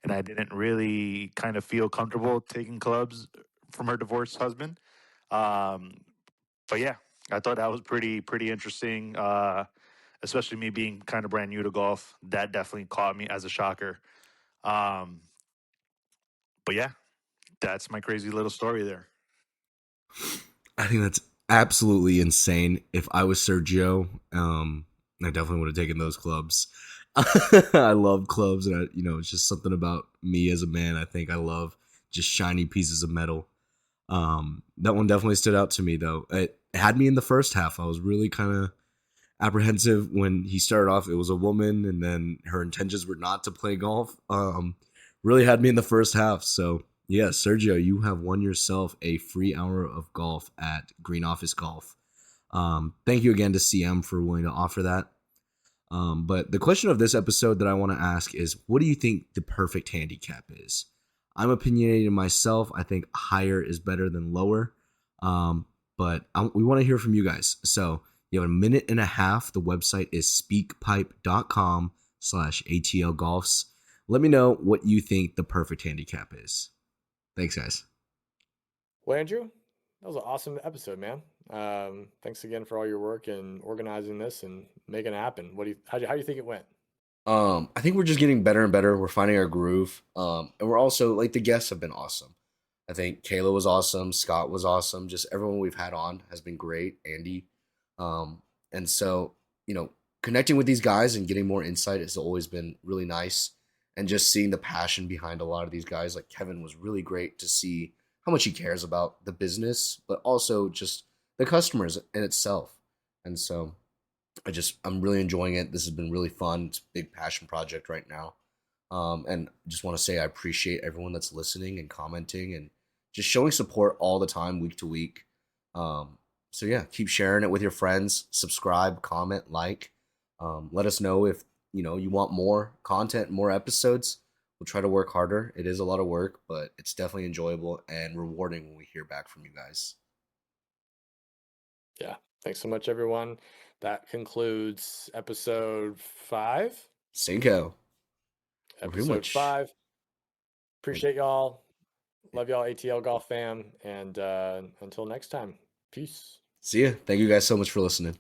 and I didn't really kind of feel comfortable taking clubs from her divorced husband. Um, but yeah, I thought that was pretty interesting. Especially me being kind of brand new to golf, that definitely caught me as a shocker. Um, but yeah, that's my crazy little story there. I think that's absolutely insane. If I was Sergio, I definitely would have taken those clubs. I love clubs, and it's just something about me as a man. I think I love just shiny pieces of metal. That one definitely stood out to me, though. It had me in the first half. I was really kind of apprehensive when he started off. It was a woman, and then her intentions were not to play golf. Really had me in the first half. So yeah, Sergio, you have won yourself a free hour of golf at Green Office Golf. Thank you again to CM for willing to offer that. But the question of this episode that I want to ask is, what do you think the perfect handicap is? I'm opinionated myself. I think higher is better than lower. But we want to hear from you guys. So you have a minute and a half. The website is speakpipe.com/ATL Golfs. Let me know what you think the perfect handicap is. Thanks, guys. Well, Andrew, that was an awesome episode, man. Thanks again for all your work in organizing this and making it happen. How do you think it went? I think we're just getting better and better. We're finding our groove. And we're also like the guests have been awesome. I think Kayla was awesome. Scott was awesome. Just everyone we've had on has been great. Andy. And so, connecting with these guys and getting more insight has always been really nice. And just seeing the passion behind a lot of these guys, like Kevin, was really great to see how much he cares about the business, but also just the customers in itself. And so I'm really enjoying it. This has been really fun. It's a big passion project right now. And just want to say I appreciate everyone that's listening and commenting and just showing support all the time, week to week. So yeah, keep sharing it with your friends. Subscribe, comment, like. Let us know if you want more content, more episodes. We'll try to work harder. It is a lot of work, but it's definitely enjoyable and rewarding when we hear back from you guys. Yeah. Thanks so much, everyone. That concludes episode 5. Cinco. Episode 5. Appreciate y'all. Love y'all, ATL Golf fam. And until next time, peace. See ya. Thank you guys so much for listening.